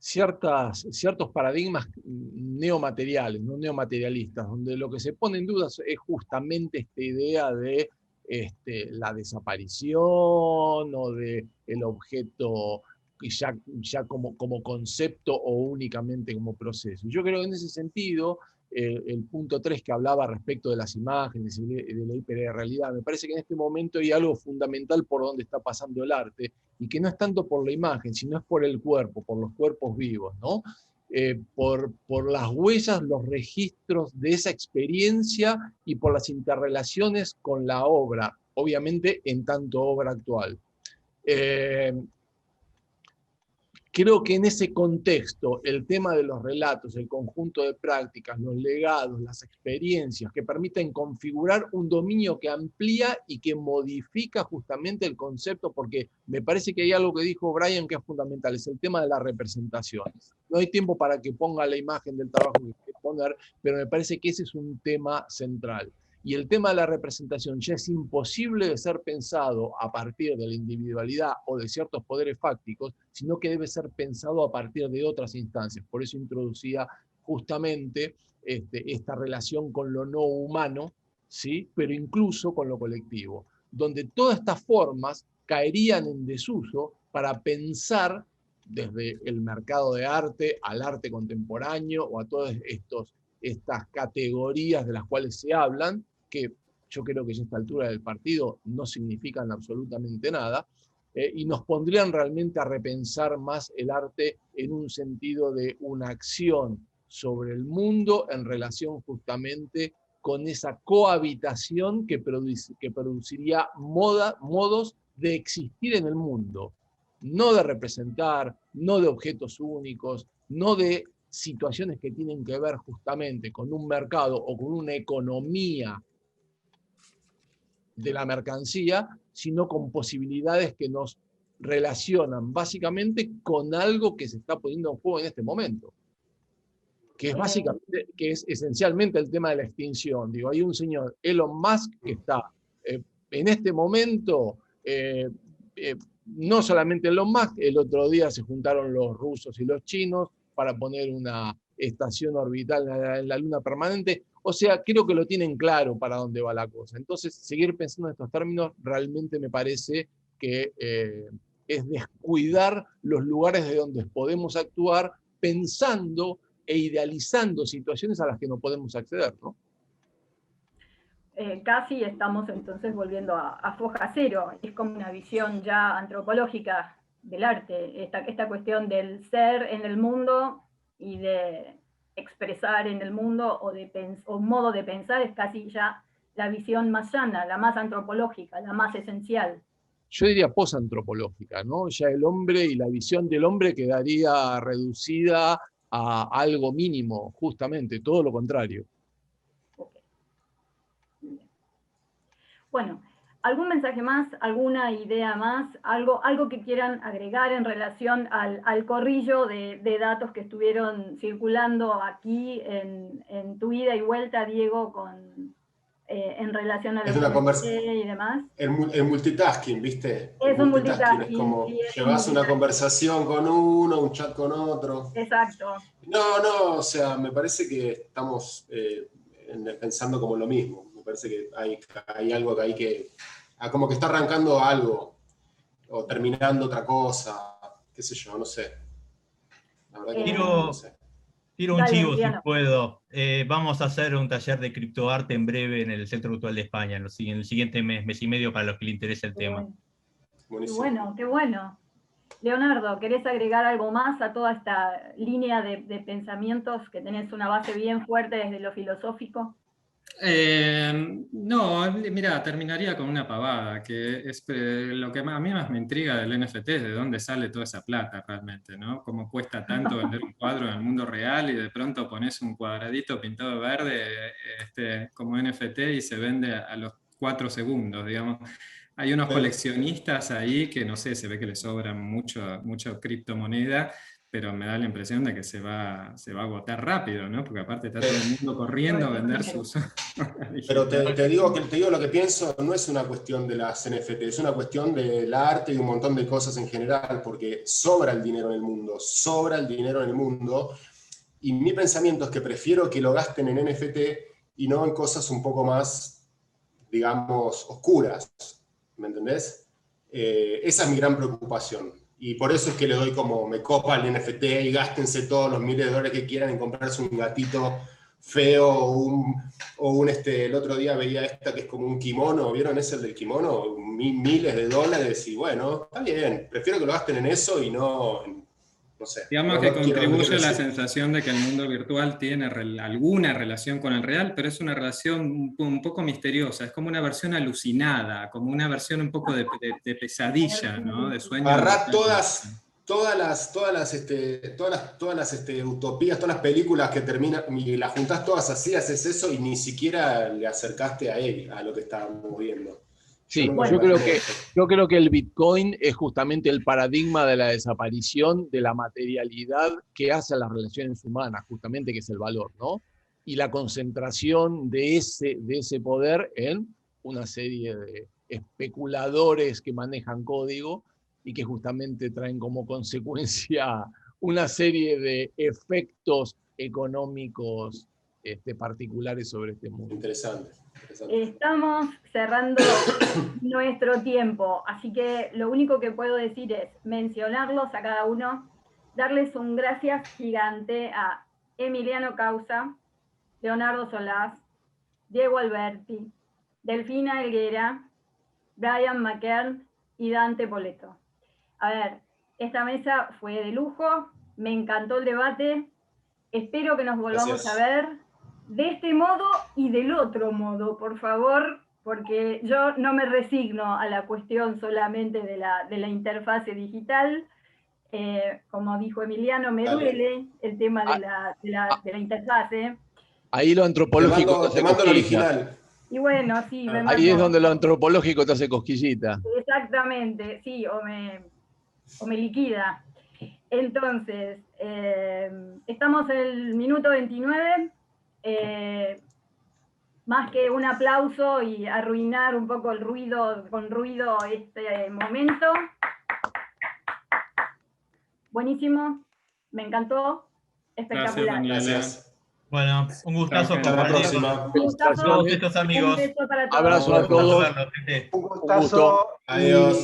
ciertos paradigmas neomateriales, no neomaterialistas, donde lo que se pone en duda es justamente esta idea de la desaparición o de el objeto ya como concepto o únicamente como proceso. Yo creo que en ese sentido, el punto 3 que hablaba respecto de las imágenes y de la hiperrealidad, me parece que en este momento hay algo fundamental por donde está pasando el arte, y que no es tanto por la imagen, sino es por el cuerpo, por los cuerpos vivos, ¿no? Por las huellas, los registros de esa experiencia y por las interrelaciones con la obra, obviamente en tanto obra actual. Creo que en ese contexto, el tema de los relatos, el conjunto de prácticas, los legados, las experiencias que permiten configurar un dominio que amplía y que modifica justamente el concepto, porque me parece que hay algo que dijo Brian que es fundamental, es el tema de la representación. No hay tiempo para que ponga la imagen del trabajo que quiere poner, pero me parece que ese es un tema central. Y el tema de la representación ya es imposible de ser pensado a partir de la individualidad o de ciertos poderes fácticos, sino que debe ser pensado a partir de otras instancias. Por eso introducía justamente esta relación con lo no humano, ¿sí? Pero incluso con lo colectivo, donde todas estas formas caerían en desuso para pensar desde el mercado de arte al arte contemporáneo o a todas estas categorías de las cuales se hablan, que yo creo que ya a esta altura del partido no significan absolutamente nada, y nos pondrían realmente a repensar más el arte en un sentido de una acción sobre el mundo en relación justamente con esa cohabitación que produciría modos de existir en el mundo, no de representar, no de objetos únicos, no de situaciones que tienen que ver justamente con un mercado o con una economía de la mercancía, sino con posibilidades que nos relacionan básicamente con algo que se está poniendo en juego en este momento, que es básicamente, que es esencialmente el tema de la extinción. Digo, hay un señor, Elon Musk, que está en este momento, no solamente Elon Musk, el otro día se juntaron los rusos y los chinos para poner una estación orbital en la Luna permanente. O sea, creo que lo tienen claro para dónde va la cosa. Entonces, seguir pensando en estos términos realmente me parece que es descuidar los lugares de donde podemos actuar pensando e idealizando situaciones a las que no podemos acceder, ¿no? Casi estamos entonces volviendo a foja cero. Es como una visión ya antropológica del arte, esta cuestión del ser en el mundo y de expresar en el mundo o modo de pensar es casi ya la visión más llana, la más antropológica, la más esencial. Yo diría posantropológica, ¿no? Ya el hombre y la visión del hombre quedaría reducida a algo mínimo, justamente, todo lo contrario. Okay. Bueno, ¿algún mensaje más, alguna idea más, algo que quieran agregar en relación al corrillo de datos que estuvieron circulando aquí en tu ida y vuelta, Diego, en relación a los NFT y demás? El multitasking, ¿viste? Es un multitasking. Es como sí, llevas una conversación con uno, un chat con otro. Exacto. No, o sea, me parece que estamos pensando como lo mismo. Me parece que hay algo que hay que... como que está arrancando algo, o terminando otra cosa, qué sé yo, no sé. La verdad que no sé. Tiro un chivo si puedo. Vamos a hacer un taller de criptoarte en breve en el Centro Virtual de España, en el siguiente mes y medio, para los que les interese el tema. Qué bueno. Leonardo, ¿querés agregar algo más a toda esta línea de pensamientos que tenés una base bien fuerte desde lo filosófico? No, mira, terminaría con una pavada, que es lo que a mí más me intriga del NFT es de dónde sale toda esa plata realmente, ¿no? Cómo cuesta tanto vender un cuadro en el mundo real y de pronto pones un cuadradito pintado de verde como NFT y se vende a los 4 segundos, digamos. Hay unos coleccionistas ahí que, no sé, se ve que les sobra mucho criptomoneda, pero me da la impresión de que se va a agotar rápido, ¿no? Porque aparte está todo el mundo corriendo a vender sus... Pero te digo lo que pienso, no es una cuestión de las NFT, es una cuestión del arte y un montón de cosas en general, porque sobra el dinero en el mundo, y mi pensamiento es que prefiero que lo gasten en NFT y no en cosas un poco más, digamos, oscuras, ¿me entendés? Esa es mi gran preocupación. Y por eso es que le doy como, me copa el NFT y gástense todos los miles de dólares que quieran en comprarse un gatito feo el otro día veía esta que es como un kimono, ¿vieron ese del kimono? Miles de dólares y bueno, está bien, prefiero que lo gasten en eso y no sé. Digamos que contribuye a la sensación de que el mundo virtual tiene alguna relación con el real, pero es una relación un poco misteriosa, es como una versión alucinada, como una versión un poco de pesadilla, ¿no? De sueño. Agarrá todas las utopías, todas las películas que terminan, y las juntás todas así, haces eso y ni siquiera le acercaste a lo que estábamos viendo. Sí, yo creo que el Bitcoin es justamente el paradigma de la desaparición de la materialidad que hace a las relaciones humanas, justamente, que es el valor, ¿no? Y la concentración de ese poder en una serie de especuladores que manejan código y que justamente traen como consecuencia una serie de efectos económicos particulares sobre este mundo. Interesante. Estamos cerrando nuestro tiempo, así que lo único que puedo decir es mencionarlos a cada uno darles un gracias gigante a Emiliano Causa, Leonardo Solás, Diego Alberti, Delfina Helguera, Brian McKern y Dante Poletto. A ver, esta mesa fue de lujo, me encantó el debate, espero que nos volvamos a ver de este modo y del otro modo, por favor, porque yo no me resigno a la cuestión solamente de la interfase digital. Como dijo Emiliano, me duele el tema de la interfase. Ahí lo antropológico te mando el original. Y bueno, sí, me ahí es donde lo antropológico te hace cosquillita. Exactamente, sí, o me liquida. Entonces, estamos en el minuto 29. Más que un aplauso y arruinar un poco el ruido, con ruido este momento. Buenísimo, me encantó, espectacular. Gracias. Bueno, un gustazo. Hasta la próxima. Un gustazo. Estos amigos. Un beso para todos. Abrazo a todos. Un Un gustazo. Adiós.